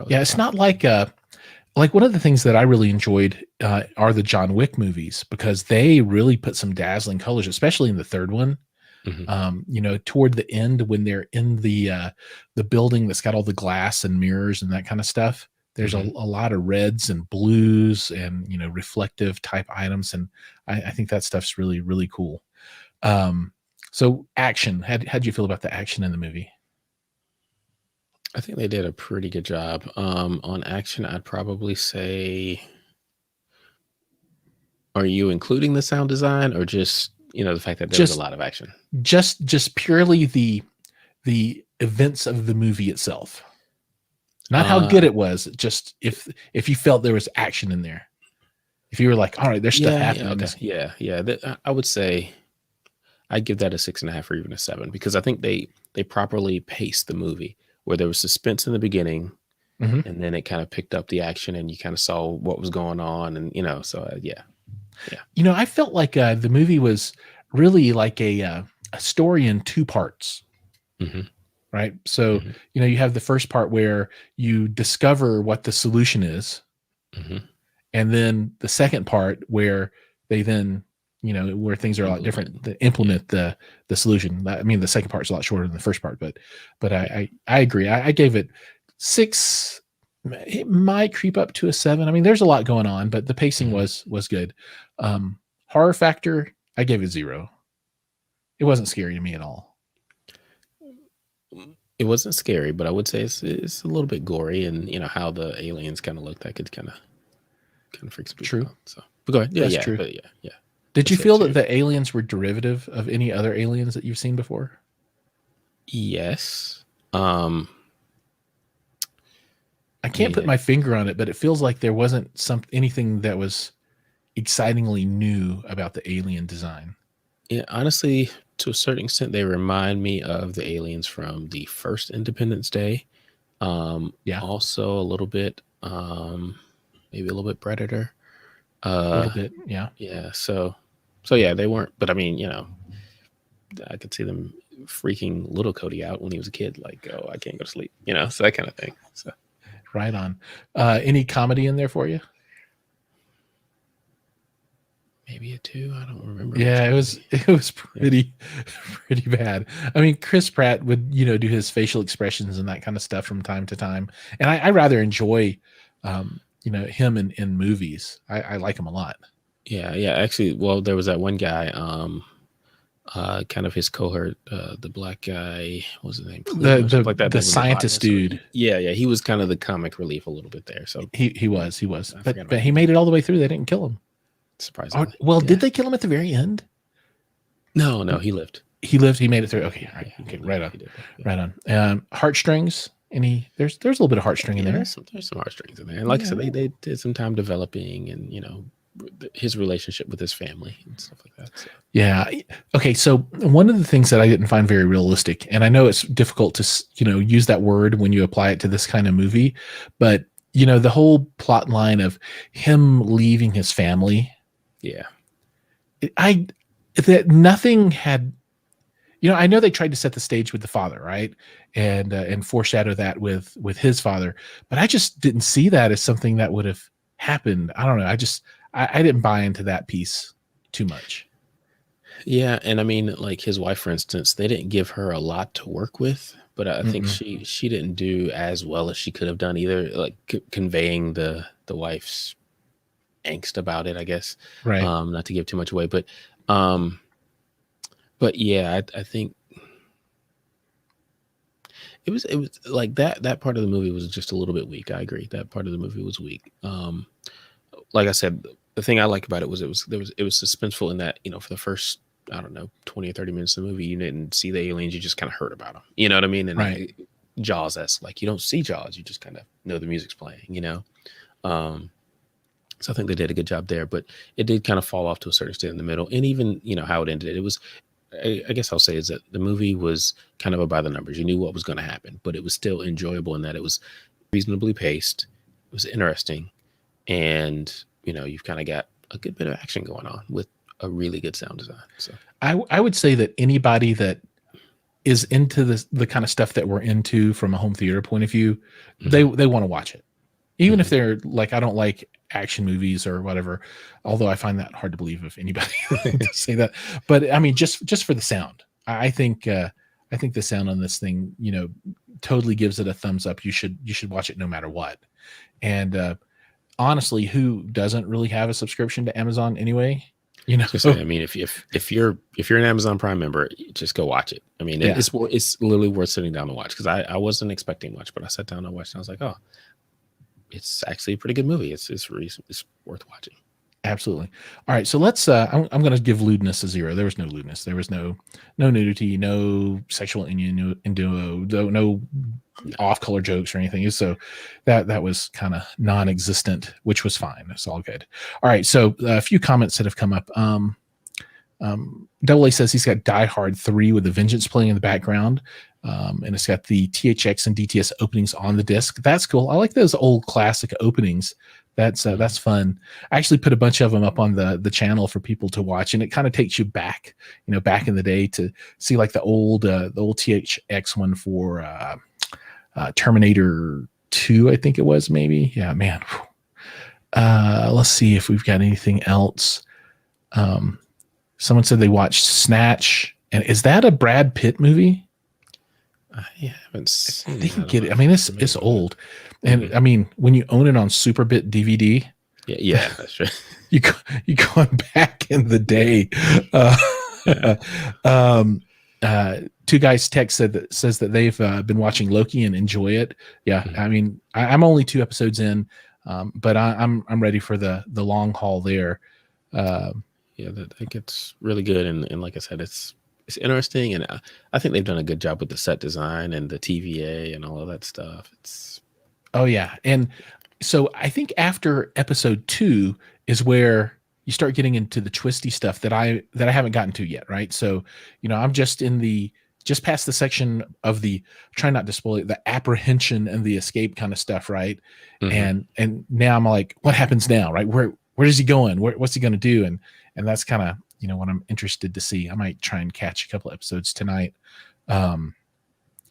it's not like one of the things that I really enjoyed are the John Wick movies, because they really put some dazzling colors, especially in the third one. Toward the end when they're in the building that's got all the glass and mirrors and that kind of stuff. There's a lot of reds and blues and reflective type items, and I think that stuff's really, really cool. So action, how'd you feel about the action in the movie? I think they did a pretty good job. On action, I'd probably say, are you including the sound design or just the fact that there was a lot of action? Just purely the events of the movie itself, not how good it was. Just if you felt there was action in there, if you were like, all right, there's stuff happening. Yeah. I would say I'd give that a 6.5 or even a 7, because I think they properly paced the movie, where there was suspense in the beginning, and then it kind of picked up the action, and you kind of saw what was going on, and so yeah. I felt like the movie was really like a story in 2 parts. Right. So, you have the first part where you discover what the solution is. And then the second part where they then, where things are a lot different, to implement the solution. I mean, the second part is a lot shorter than the first part, but I agree. I gave it 6. It might creep up to a 7. I mean, there's a lot going on, but the pacing was good. Horror factor, I gave it 0. It wasn't scary to me at all. It wasn't scary, but I would say it's a little bit gory, and how the aliens kind of look, that could kind of freaks me out. So, but go ahead. Yeah, that's true. But yeah. Did you feel that the aliens were derivative of any other aliens that you've seen before? Yes. I can't put Yeah. my finger on it, but it feels like there wasn't anything that was excitingly new about the alien design. Yeah, honestly, to a certain extent, they remind me of the aliens from the first Independence Day. Yeah, Also a little bit, maybe a little bit Predator. a little Uh, bit. Yeah. yeah. So yeah, they weren't. But I mean, I could see them freaking little Cody out when he was a kid. Like, oh, I can't go to sleep. So that kind of thing. So Right on. Any comedy in there for you? maybe a two. I don't remember which Yeah, it was movie. it was Yeah. pretty bad. I mean, Chris Pratt would do his facial expressions and that kind of stuff from time to time, and I rather enjoy him in movies. I like him a lot. Yeah. Yeah. Actually, well, there was that one guy. Kind of his cohort, the black guy, what was his name, The Clem or something like that. the That was the scientist botanist. dude. Yeah, yeah, he was kind of the comic relief a little bit there. So He was, I forgot but about he him. made it all the way through. They didn't kill him. Surprisingly, Well, yeah. did they kill him at the very end? No, he lived. He lived. He made it through. Okay, all right. Yeah, Okay, he right lived. on, He did. Yeah. right on. Heartstrings. There's a little bit of heartstring in Yeah, there. there's some heartstrings in there, and like I said, Yeah. they did some time developing, and his relationship with his family and stuff like that. So. Yeah. Okay. So one of the things that I didn't find very realistic, and I know it's difficult to use that word when you apply it to this kind of movie, but the whole plot line of him leaving his family, Yeah, that nothing had. I know they tried to set the stage with the father, right, and foreshadow that with his father, but I just didn't see that as something that would have happened. I don't know. I didn't buy into that piece too much. yeah, and I mean, like his wife, for instance, they didn't give her a lot to work with, but I think Mm-mm. she didn't do as well as she could have done either, like conveying the wife's angst about it, I guess. Right. Not to give too much away, um, but yeah, I think it was like that part of the movie was just a little bit weak. I agree, that part of the movie was weak. Like I said, the thing I like about it was it was suspenseful in that for the first, I don't know, 20 or 30 minutes of the movie, you didn't see the aliens, you just kind of heard about them. You know what I mean? And Right. Jaws-esque, like you don't see Jaws, you just kind of know the music's playing. Um, so I think they did a good job there, but it did kind of fall off to a certain extent in the middle. And even, how it ended, it was, I guess I'll say is that the movie was kind of a by the numbers. You knew what was going to happen, but it was still enjoyable in that it was reasonably paced. It was interesting. And, you've kind of got a good bit of action going on with a really good sound design. So, I would say that anybody that is into the kind of stuff that we're into from a home theater point of view, they want to watch it. Even if they're like, I don't like action movies or whatever, although I find that hard to believe if anybody to say that. But I mean, just for the sound, I think the sound on this thing, totally gives it a thumbs up. You should watch it no matter what. And honestly, who doesn't really have a subscription to Amazon anyway? just say, I mean, if you're an Amazon Prime member, just go watch it. I mean, Yeah. it's literally worth sitting down to watch, because I wasn't expecting much, but I sat down and watched, and I was like, oh, it's actually a pretty good movie. It's worth watching. Absolutely. All right, so let's. I'm going to give lewdness a 0. There was no lewdness. There was no nudity, no sexual innuendo, no off-color jokes or anything. So that was kind of non-existent, which was fine. It's all good. All right, so a few comments that have come up. Double A says he's got Die Hard 3 with the Vengeance playing in the background. And it's got the THX and DTS openings on the disc. That's cool. I like those old classic openings. That's fun. I actually put a bunch of them up on the channel for people to watch, and it kind of takes you back, back in the day to see like the old THX one for Terminator 2, I think it was, maybe. Yeah, man. Let's see if we've got anything else. Someone said they watched Snatch, and is that a Brad Pitt movie? I haven't seen They can that. get it. I mean, it's old, and I mean, when you own it on Superbit DVD, yeah, that's true. you going back in the day. Two guys text says that they've been watching Loki and enjoy it. Yeah, I mean, I'm only 2 episodes in, but I'm ready for the long haul there. Yeah, that gets really good, and like I said, it's interesting, and I think they've done a good job with the set design and the TVA and all of that stuff. Oh yeah. And so I think after episode 2 is where you start getting into the twisty stuff that I haven't gotten to yet, right? So, I'm just past the section of the try not to spoil it, the apprehension and the escape kind of stuff, right? Mhm. And now I'm like, what happens now, right? Where is he going? What's he going to do? And that's kind of, what I'm interested to see. I might try and catch a couple episodes tonight. Um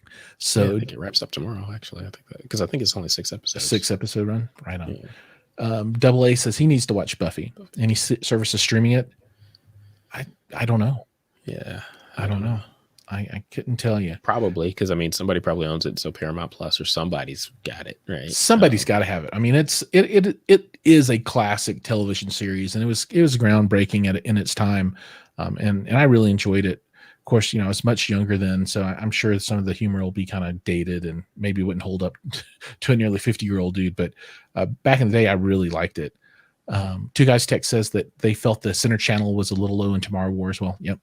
Yeah, I so think it wraps up tomorrow, actually. I think that because I think it's only 6 a episodes. 6 episode run, right on. Yeah. Double A says he needs to watch Buffy. Any services streaming it? I don't know. Yeah. I don't know. I couldn't tell you. Probably because I mean somebody probably owns it, so Paramount Plus or somebody's got it, right? Somebody's got to have it. I mean, it is a classic television series, and it was groundbreaking in its time, and I really enjoyed it. Of course, I was much younger then, so I'm sure some of the humor will be kind of dated and maybe wouldn't hold up to a nearly 50-year-old dude. But back in the day, I really liked it. Two Guys Tech says that they felt the center channel was a little low in Tomorrow Wars. Well, yep,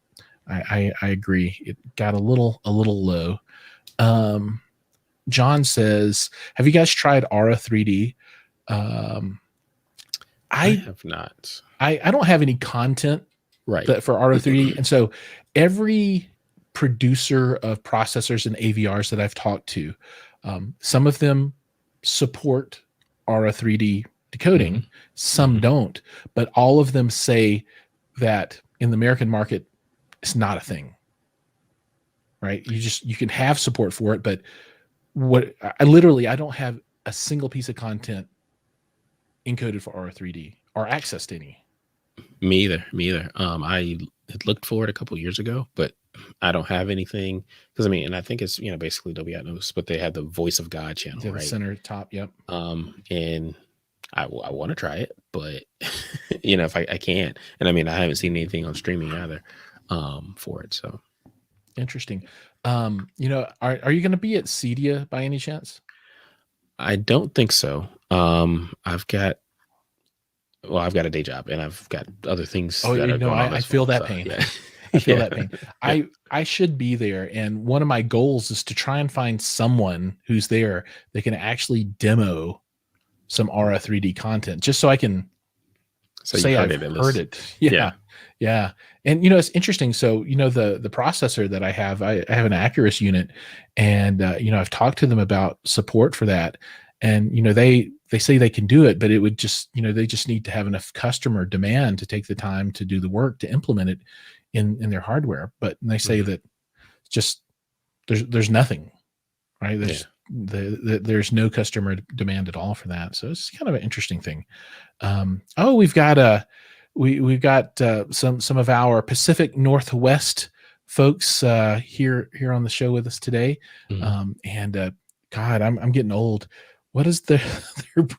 I agree. It got a little low. John says, have you guys tried Aura 3D? I have not. I don't have any content Right. for Aura 3D. And so every producer of processors and AVRs that I've talked to, some of them support Aura 3D decoding, Mhm. some Mhm. don't, but all of them say that in the American market, it's not a thing, right? You can have support for it, but I don't have a single piece of content encoded for Aura 3D or access to any. Me either. I had looked for it a couple years ago, but I don't have anything because I mean, and I think it's basically Dolby Atmos, but they had the Voice of God channel, The right? center top, yep. And I want to try it, but if I can't, and I mean, I haven't seen anything on streaming either, for it. So Interesting. Are you going to be at Cedia by any chance? I don't think so. I've got a day job and I've got other things Oh, that are going on I as feel well. that So pain. yeah, I feel yeah, that pain. yeah. I should be there, and one of my goals is to try and find someone who's there that can actually demo some Aura 3D content, just so I can So you've say heard I've it at heard least. it. Yeah. Yeah. Yeah. And it's interesting. So, the processor that I have an Acurus unit, and I've talked to them about support for that. And they say they can do it, but it would just, they just need to have enough customer demand to take the time to do the work to implement it in their hardware. But they say Mhm. that just there's nothing, right? Yeah. There's no customer demand at all for that. So it's kind of an interesting thing. We've got we've got some of our Pacific Northwest folks here on the show with us today. Mhm. And God, I'm getting old. What is their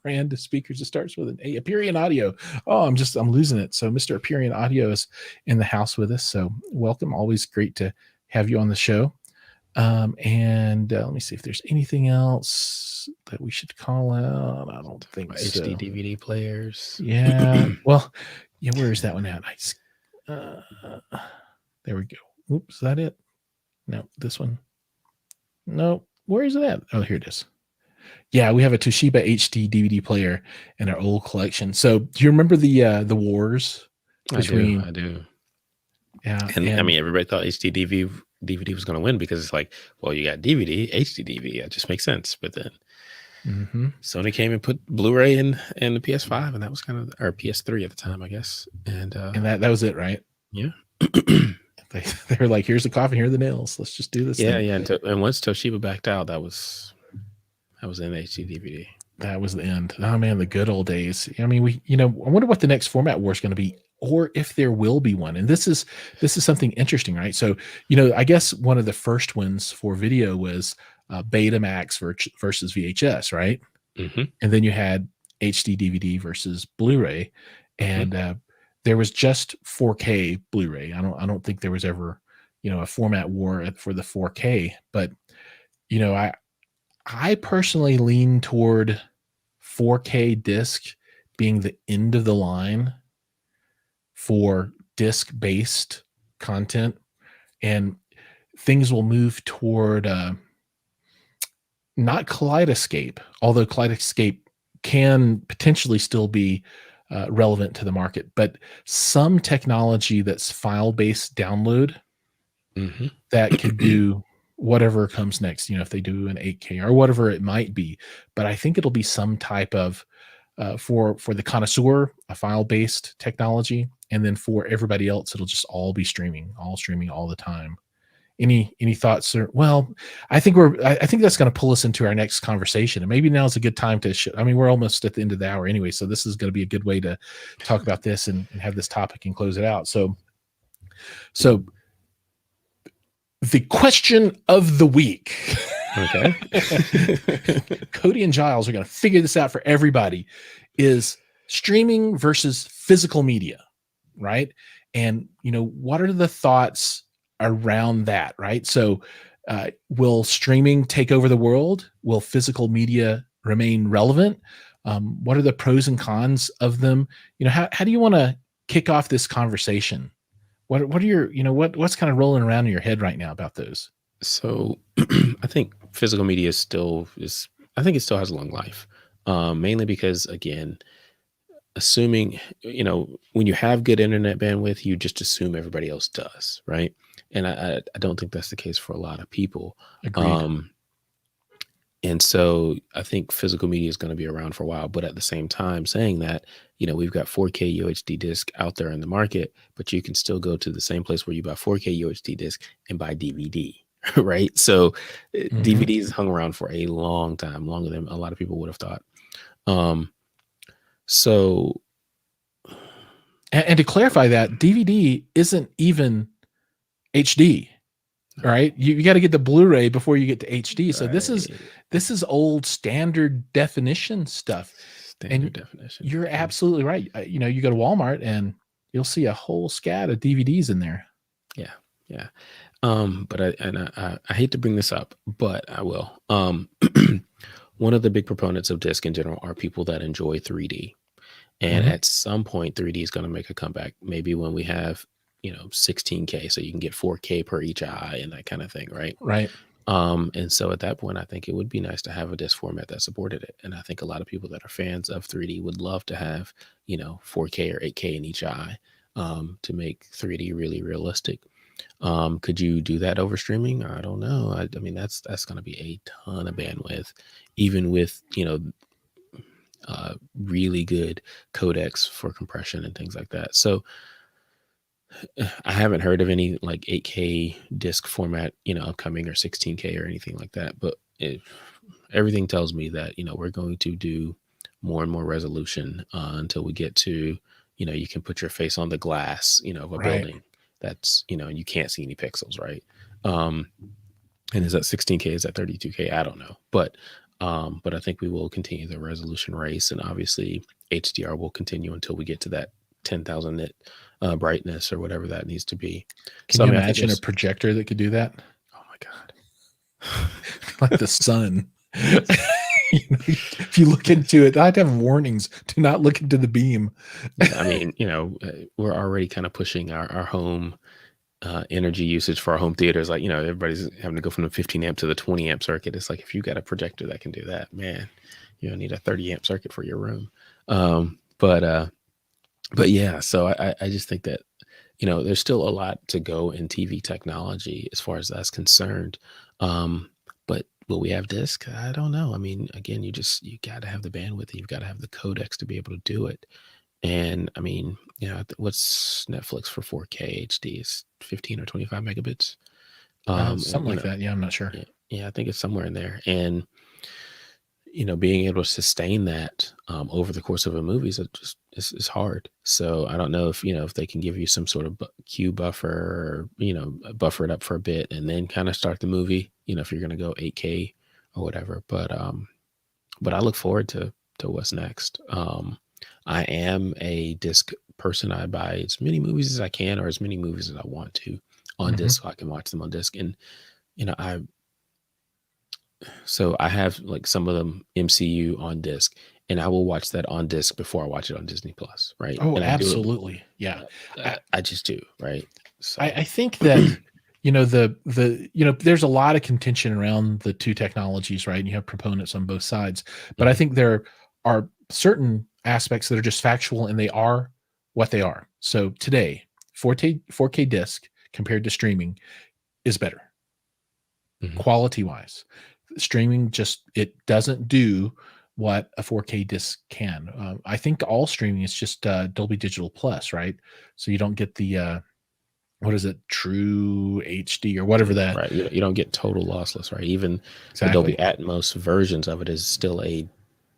brand of speakers? It starts with an A. Aperion Audio. Oh, I'm losing it. So Mr. Aperion Audio is in the house with us. So welcome. Always great to have you on the show. And let me see if there's anything else that we should call out. I don't think so. HD DVD players. Yeah. Well, yeah. Where is that one at? There we go. Oops. Is that it? No, this one. No. Where is it at? Oh, here it is. Yeah, we have a Toshiba HD DVD player in our old collection. So, do you remember the wars between? I do. Yeah, And I mean, everybody thought HD DVD was going to win because it's like, well, you got DVD, HD DVD. That just makes sense. But then Sony came and put Blu-ray in the PS5, and that was kind of or PS3 at the time, I guess. And that was it, right? yeah. They were like, here's the coffin, here are the nails. Let's just do this. Yeah, thing. yeah. And once Toshiba backed out, that was in HD DVD. That was the end. Oh man, the good old days. I mean, I wonder what the next format war is going to be, or if there will be one. And this is something interesting, right? So, I guess one of the first ones for video was Betamax versus VHS, right? Mm-hmm. And then you had HD DVD versus Blu-ray, and there was just 4K Blu-ray. I don't think there was ever, a format war for the 4K. But I personally lean toward 4K disc being the end of the line for disc-based content, and things will move toward not Kaleidoscape, although Kaleidoscape can potentially still be relevant to the market, but some technology that's file-based download that could do whatever comes next, if they do an 8K or whatever it might be. But I think it'll be some type of for the connoisseur, a file-based technology, and then for everybody else, it'll just all be streaming all the time. Any thoughts? Well, I think that's going to pull us into our next conversation, and maybe now's a good time to. We're almost at the end of the hour anyway, so this is going to be a good way to talk about this and have this topic and close it out. So the question of the week. Okay. Cody and Giles are going to figure this out for everybody. Is streaming versus physical media, right? And what are the thoughts around that, right? So will streaming take over the world? Will physical media remain relevant? What are the pros and cons of them? How do you want to kick off this conversation? What are your, what's kind of rolling around in your head right now about those? So I think physical media I think it still has a long life. Mainly because, again, assuming, when you have good internet bandwidth, you just assume everybody else does, right? And I don't think that's the case for a lot of people. Agreed. And so I think physical media is going to be around for a while. But at the same time, saying that, we've got 4K UHD disc out there in the market, but you can still go to the same place where you buy 4K UHD disc and buy DVD, right? So DVDs hung around for a long time, longer than a lot of people would have thought. So, and to clarify that, DVD isn't even HD. All right, you got to get the Blu-ray before you get to HD. So right. this is old standard definition stuff. Definition. You're absolutely right. You go to Walmart and you'll see a whole scat of DVDs in there. Yeah. But I hate to bring this up, but I will. One of the big proponents of disc in general are people that enjoy 3D, and at some point, 3D is going to make a comeback. Maybe when we have 16K, so you can get 4K per each eye and that kind of thing, right? Right. And so at that point, I think it would be nice to have a disc format that supported it. And I think a lot of people that are fans of 3D would love to have 4K or 8K in each eye to make 3D really realistic. Could you do that over streaming? I don't know. I mean, that's going to be a ton of bandwidth, even with really good codecs for compression and things like that. So I haven't heard of any like 8K disc format, upcoming, or 16K or anything like that. But everything tells me that we're going to do more and more resolution until we get to you can put your face on the glass of a building that's you can't see any pixels, right? And is that 16K? Is that 32K? I don't know, but I think we will continue the resolution race, and obviously HDR will continue until we get to that 10,000 nit brightness or whatever that needs to be. Can you imagine a projector that could do that? Oh my God. Like the sun. If you look into it, I'd have warnings. Do not look into the beam. I mean, we're already kind of pushing our home energy usage for our home theaters. Like, everybody's having to go from the 15 amp to the 20 amp circuit. It's like, if you got a projector that can do that, man, you don't need a 30 amp circuit for your room. But yeah, so I just think that, there's still a lot to go in TV technology as far as that's concerned. But will we have disc? I don't know. I mean, again, you got to have the bandwidth. You've got to have the codecs to be able to do it. And I mean, what's Netflix for 4K HD? Is 15 or 25 megabits? Something like that. Yeah, I'm not sure. Yeah, I think it's somewhere in there. And being able to sustain that over the course of a movie is hard. So I don't know if they can give you some sort of queue buffer, or buffer it up for a bit and then kind of start the movie. If you're going to go 8K or whatever. But I look forward to what's next. I am a disc person. I buy as many movies as I can, or as many movies as I want to on disc, so I can watch them on disc. And so I have like some of them MCU on disc, and I will watch that on disc before I watch it on Disney Plus, right? Oh, and absolutely. Yeah. I just do, right? So I think that there's a lot of contention around the two technologies, right? And you have proponents on both sides, but I Mhm. think there are certain aspects that are just factual, and they are what they are. So today, 4K disc compared to streaming is better Mhm. quality wise. Streaming just it doesn't do what a 4K disc can. I think all streaming is just Dolby Digital Plus, right? So you don't get the what is it, True HD or whatever that Right. You don't get total lossless, right? Even the Dolby exactly. Atmos versions of it is still a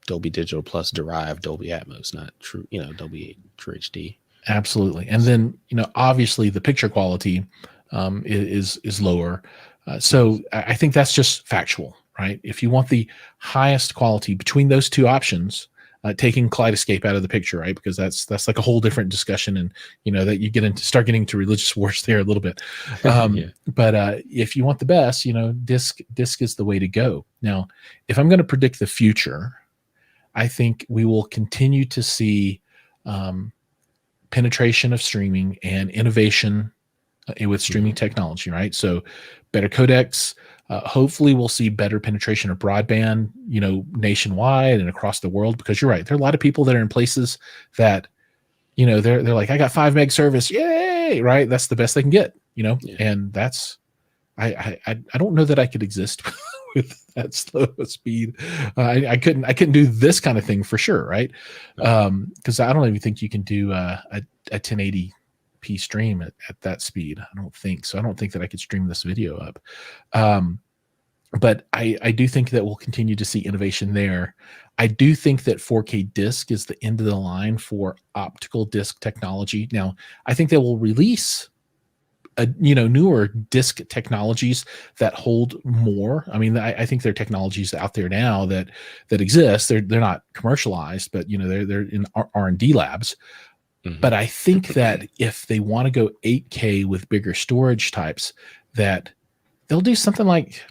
Dolby Digital Plus derived Dolby Atmos, not true, Dolby True HD. Absolutely. And So, then, obviously the picture quality is lower. mhm. So I think that's just factual, right? If you want the highest quality between those two options, taking Kaleidoscape out of the picture, right? Because that's like a whole different discussion, and that you start getting into religious wars there a little bit. Yeah. But if you want the best, disc is the way to go. Now, if I'm going to predict the future, I think we will continue to see um, penetration of streaming and innovation with streaming Mhm. technology, right? So better codecs. Hopefully, we'll see better penetration of broadband, nationwide and across the world. Because you're right, there are a lot of people that are in places that, they're like, I got 5 meg service, yay! Right, that's the best they can get, Yeah. and that's I don't know that I could exist with that slow speed. I couldn't do this kind of thing for sure, right? No. Because I don't even think you can do a 1080p stream at that speed. I don't think so. I don't think that I could stream this video up. Um, but I do think that we'll continue to see innovation there. I do think that 4K disc is the end of the line for optical disc technology. Now, I think they will release newer disc technologies that hold more. I mean, I think there are technologies out there now that exist. They're not commercialized, but they're in R&D labs. Mhm. But I think that if they want to go 8K with bigger storage types, that they'll do something like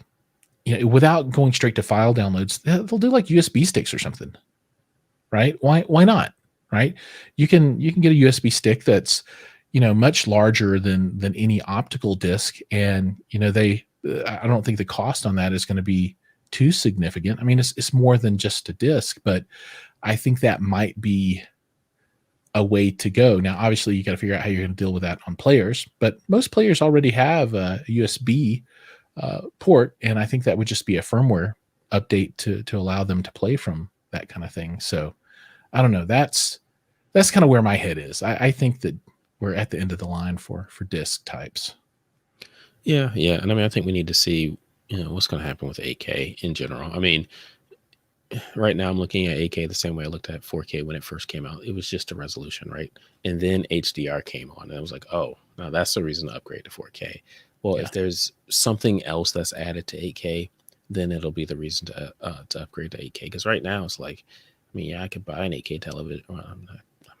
without going straight to file downloads, they'll do like USB sticks or something, right? Why not? Right? You can get a USB stick that's much larger than any optical disc, and I don't think the cost on that is going to be too significant. I mean, it's more than just a disc, but I think that might be a way to go. Now, obviously, you got to figure out how you're going to deal with that on players, but most players already have a USB port, and I think that would just be a firmware update to allow them to play from that kind of thing. So I don't know. That's kind of where my head is. I think that we're at the end of the line for disc types. Yeah, yeah. And I mean, I think we need to see, what's going to happen with 8K in general. I mean, right now I'm looking at 8K the same way I looked at 4K when it first came out. It was just a resolution, right? And then HDR came on, and I was like, oh, now that's the reason to upgrade to 4K. Well, Yeah. if there's something else that's added to 8K, then it'll be the reason to upgrade to 8K. Because right now it's like, I mean, yeah, I could buy an 8K television. Well,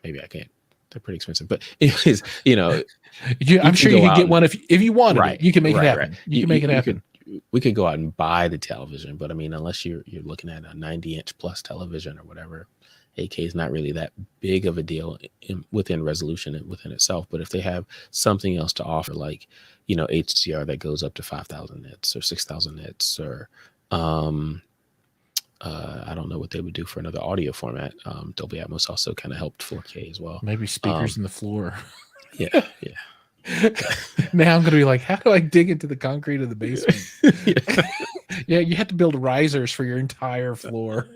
maybe I can't. They're pretty expensive, but anyways, you I'm can sure you go could out get and one if you wanted it. right, You can make it right, right. happen. You can make it You could happen. we could go out and buy the television, but I mean, unless you're looking at a 90-inch plus television or whatever, 8K is not really that big of a deal within resolution and within itself. But if they have something else to offer, like HDR that goes up to 5,000 nits or 6,000 nits, or I don't know what they would do for another audio format. Dolby Atmos also kind of helped 4K as well. Maybe speakers in the floor. Yeah, yeah. Now I'm going to be like, how do I dig into the concrete of the basement? Yeah. Yeah, you have to build risers for your entire floor.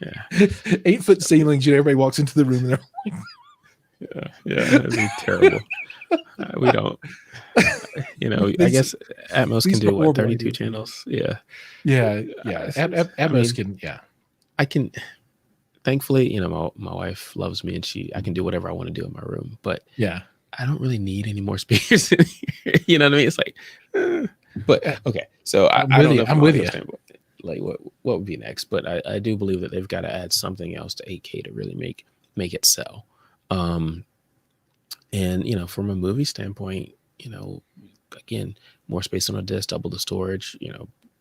Yeah, 8-foot ceilings. Everybody walks into the room and they're yeah. That'd be terrible. We don't. I guess Atmos can these are do what, horrible 32 ideas. channels. Yeah, Yeah. I Atmos mean, can. Yeah. I can. Thankfully, my wife loves me, and I can do whatever I want to do in my room. But Yeah. I don't really need any more speakers in here. You know what I mean? It's like, but okay. So I don't know from I'm an with audio you. standpoint, like what would be next. But I do believe that they've got to add something else to 8K to really make it sell. And from a movie standpoint, again, more space on a disc, double the storage.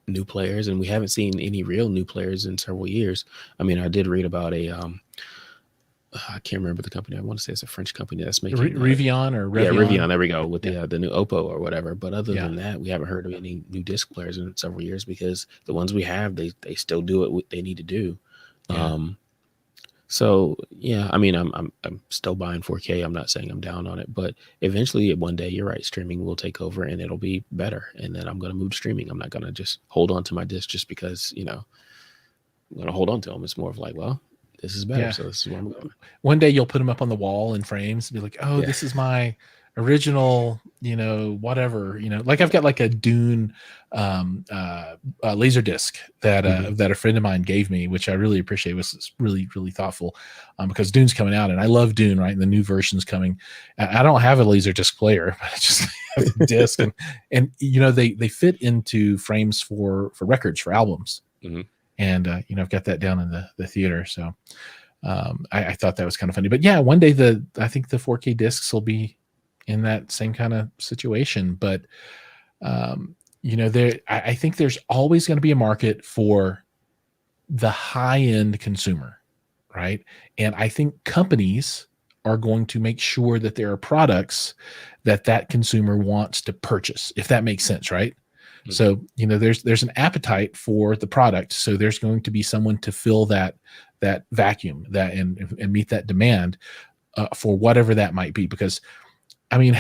New players, and we haven't seen any real new players in several years. I mean, I did read about I can't remember the company. I want to say it's a French company that's making Rivian or yeah, Revion. Rivian. There we go, with Yeah. the new Oppo or whatever. But other Yeah. than that, we haven't heard of any new disc players in several years because the ones we have, they still do what they need to do. Yeah. So yeah, I mean, I'm still buying 4K. I'm not saying I'm down on it, but eventually one day, you're right, streaming will take over and it'll be better. And then I'm going to move to streaming. I'm not going to just hold on to my disc just because, you know, I'm going to hold on to them. It's more of like, well, this is better. Yeah. So this is where I'm going. One day you'll put them up on the wall in frames and be like, oh, Yeah. this is my original, you know, whatever, you know, like I've got like a Dune laser disc that that a friend of mine gave me, which I really appreciate. It was really, really thoughtful, because Dune's coming out and I love Dune, right? And the new version's coming. I don't have a laser disc player, but I just have a disc, and you know, they fit into frames for records, for albums. And you know, I've got that down in the theater. So I thought that was kind of funny. But yeah, one day I think the 4K discs will be in that same kind of situation. But you know, I think there's always going to be a market for the high-end consumer, right? And I think companies are going to make sure that there are products that consumer wants to purchase, if that makes sense, right? So, you know, there's an appetite for the product. So there's going to be someone to fill that vacuum, that and meet that demand for whatever that might be. Because I mean,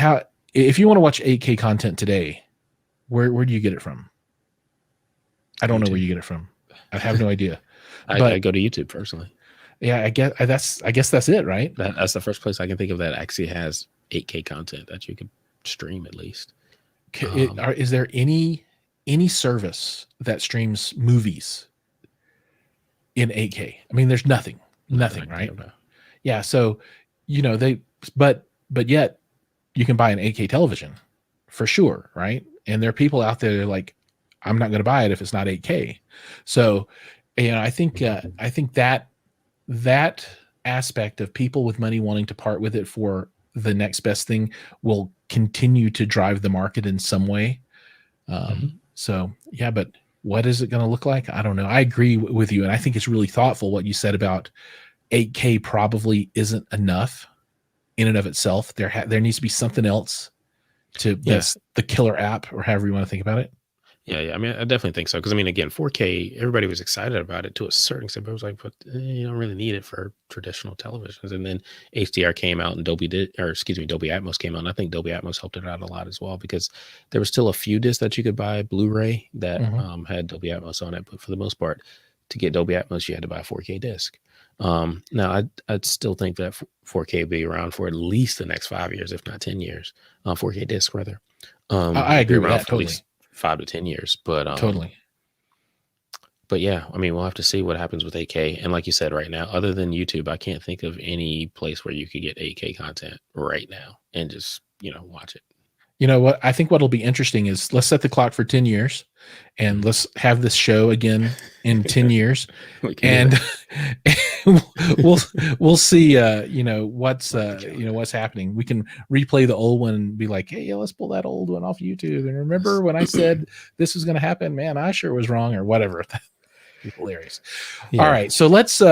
if you want to watch 8K content today, where do you get it from? I don't know where you get it from. I have no idea. I go to YouTube personally. Yeah, I guess that's it, right? That's the first place I can think of that actually has 8K content that you could stream at least. Is there any service that streams movies in 8K? I mean, there's nothing, right? Yeah. So, you know, but yet you can buy an 8K television for sure, right? And there are people out there that are like, I'm not going to buy it if it's not 8K. So, you know, I think that aspect of people with money wanting to part with it for the next best thing will continue to drive the market in some way. So yeah, but what is it going to look like? I don't know. I agree with you. And I think it's really thoughtful what you said about 8K probably isn't enough in and of itself. There needs to be something else to the killer app, or however you want to think about it. Yeah. I mean, I definitely think so. Because I mean, again, 4K, everybody was excited about it to a certain extent, but it was like, but you don't really need it for traditional televisions. And then HDR came out, and Dolby Atmos came out. And I think Dolby Atmos helped it out a lot as well, because there were still a few discs that you could buy Blu-ray that had Dolby Atmos on it, but for the most part, to get Dolby Atmos, you had to buy a 4K disc. Now I'd still think that 4K will be around for at least the next 5 years, if not 10 years. 4K disc rather. I agree with that totally. 5 to 10 years, but totally. But yeah, I mean, we'll have to see what happens with 8K. And like you said, right now, other than YouTube, I can't think of any place where you could get 8K content right now and just, you know, watch it. You know what? I think what'll be interesting is, let's set the clock for 10 years and let's have this show again in 10 years. And we'll see, you know, what's happening. We can replay the old one and be like, hey, yeah, let's pull that old one off YouTube. And remember when I said this was going to happen, man, I sure was wrong, or whatever. Hilarious. Yeah. All right. So let's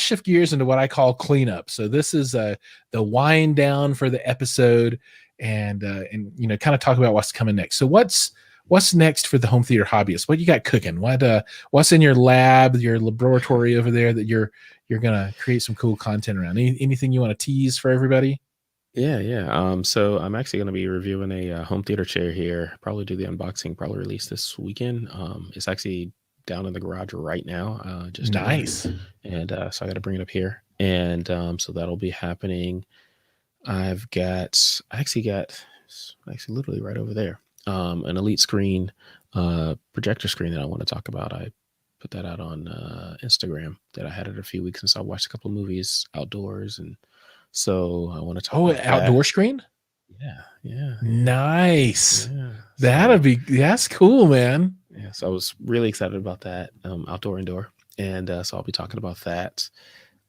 shift gears into what I call cleanup. So this is the wind down for the episode, and you know, kind of talk about what's coming next. So what's next for the home theater hobbyist? What you got cooking? What's in your lab, your laboratory over there that you're gonna create some cool content around? Anything you want to tease for everybody? Yeah. So I'm actually going to be reviewing a home theater chair here. Probably do the unboxing. Probably release this weekend. It's actually down in the garage right now. Just nice. And so I got to bring it up here, and so that'll be happening. I actually got literally right over there, an Elite screen, projector screen that I want to talk about. I put that out on Instagram, that I had it a few weeks since I watched a couple of movies outdoors, and so I want to talk about outdoor that. Screen? Yeah. Nice. Yeah. That's cool, man. Yeah, so I was really excited about that, outdoor, indoor, and so I'll be talking about that.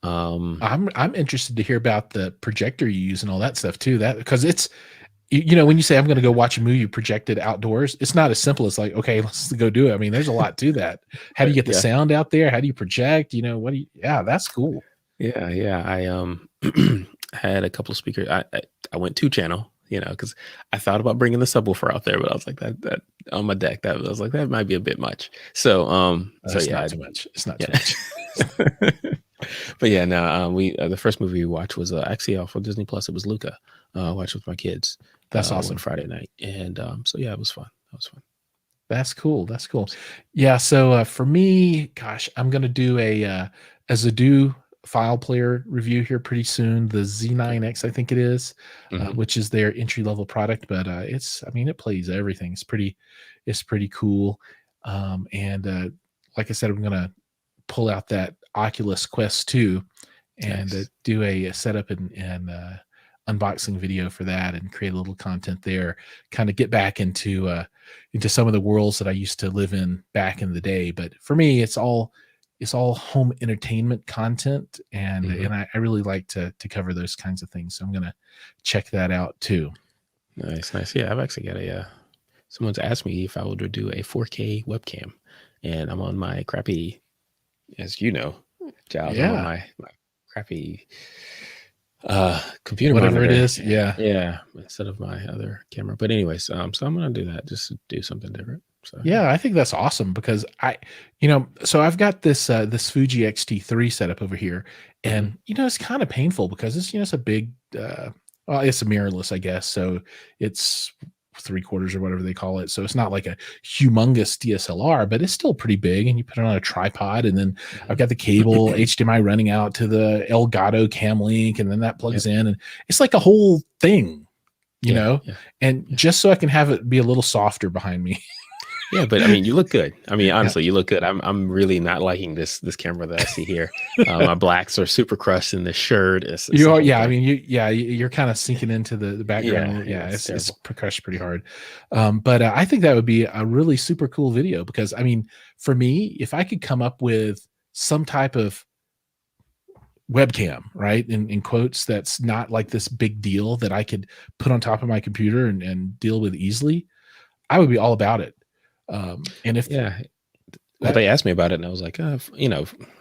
I'm interested to hear about the projector you use and all that stuff too. That, because it's, you know, when you say I'm going to go watch a movie projected outdoors, it's not as simple as like, okay, let's go do it. I mean, there's a lot to that. How do you get the sound out there? How do you project? You know, that's cool. Yeah. Had a couple of speakers. I went 2 channel, because I thought about bringing the subwoofer out there, but I was like that on my deck. That I was like that might be a bit much. So It's yeah, not too much. It's not too yeah. much. But yeah, no, we the first movie we watched was actually off of Disney Plus. It was Luca. I watched with my kids That's one awesome. Friday night, and so yeah, it was fun. That was fun. That's cool. That's cool. Yeah. So for me, gosh, I'm gonna do a Zadoo file player review here pretty soon. The Z9X, I think it is, Hmm. which is their entry level product, but I mean, it plays everything. It's pretty cool. And like I said, I'm gonna pull out that Oculus Quest 2 and Nice. do a setup and unboxing video for that and create a little content there. Kind of get back into some of the worlds that I used to live in back in the day. But for me, it's all home entertainment content, and Hmm. I really like to cover those kinds of things. So I'm gonna check that out too. Nice. Yeah, I've actually got someone's asked me if I would do a 4K webcam, and I'm on my crappy, as you know, Giles, I'm on Yeah, my crappy computer whatever it monitor. is. Yeah. Yeah, instead of my other camera. But anyways, so I'm gonna do that just to do something different. So yeah. Yeah, I think that's awesome because so I've got this Fuji X-T3 setup over here, Hmm. and it's kind of painful because it's a big, well, it's a mirrorless, I guess, so it's 3/4 or whatever they call it. So it's not like a humongous DSLR, but it's still pretty big. And you put it on a tripod, and then I've got the cable Hmm. HDMI running out to the Elgato Cam Link, and then that plugs Yep. in, and it's like a whole thing, you Yeah. know. Yeah. And Yeah. just so I can have it be a little softer behind me. Yeah, but I mean, you look good. I mean, Yeah. honestly, you look good. I'm really not liking this camera that I see here. My blacks are super crushed in the shirt. It's You a are, whole yeah. I thing. mean, you're kind of sinking into the Yeah, background. yeah, Yeah, it's it's terrible. percussion pretty hard. But I think that would be a really super cool video because I mean, for me, if I could come up with some type of webcam, right, in quotes, that's not like this big deal that I could put on top of my computer and deal with easily, I would be all about it. And if Yeah. Well, that, they asked me about it, and I was like, I'm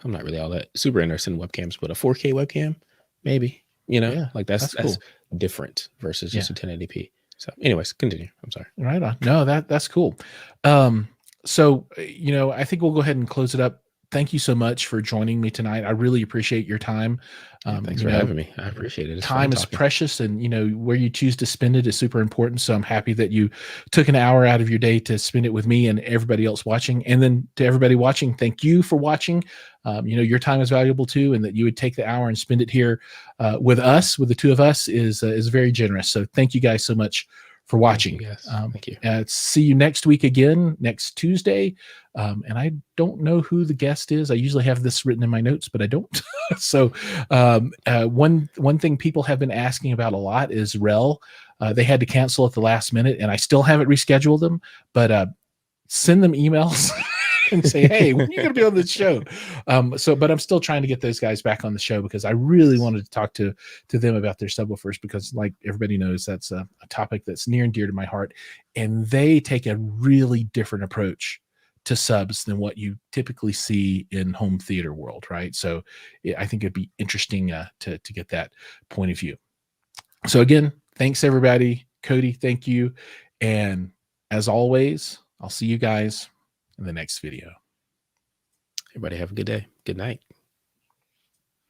not really all that super interested in webcams, but a 4K webcam, maybe. yeah, Like that's that's cool. different versus Yeah. just a 1080p. So, anyways, continue. I'm sorry. Right on. No, that's cool. So I think we'll go ahead and close it up. Thank you so much for joining me tonight. I really appreciate your time. Yeah, thanks You for know, having me. I appreciate it. It's fun time is talking. precious, and where you choose to spend it is super important. So I'm happy that you took an hour out of your day to spend it with me and everybody else watching. And then to everybody watching, thank you for watching. Your time is valuable too, and that you would take the hour and spend it here with us, with the two of us, is very generous. So thank you guys so much for Thank you, watching. guys. Thank you. See you next week again, next Tuesday. And I don't know who the guest is. I usually have this written in my notes, but I don't. So one thing people have been asking about a lot is Rel. They had to cancel at the last minute, and I still haven't rescheduled them. But send them emails and say, "Hey, when are you going to be on the show?" But I'm still trying to get those guys back on the show because I really wanted to talk to them about their subwoofers because, like everybody knows, that's a topic that's near and dear to my heart, and they take a really different approach to subs than what you typically see in home theater world, right? So I think it'd be interesting to get that point of view. So again, thanks everybody. Cody, thank you. And as always, I'll see you guys in the next video. Everybody have a good day. Good night.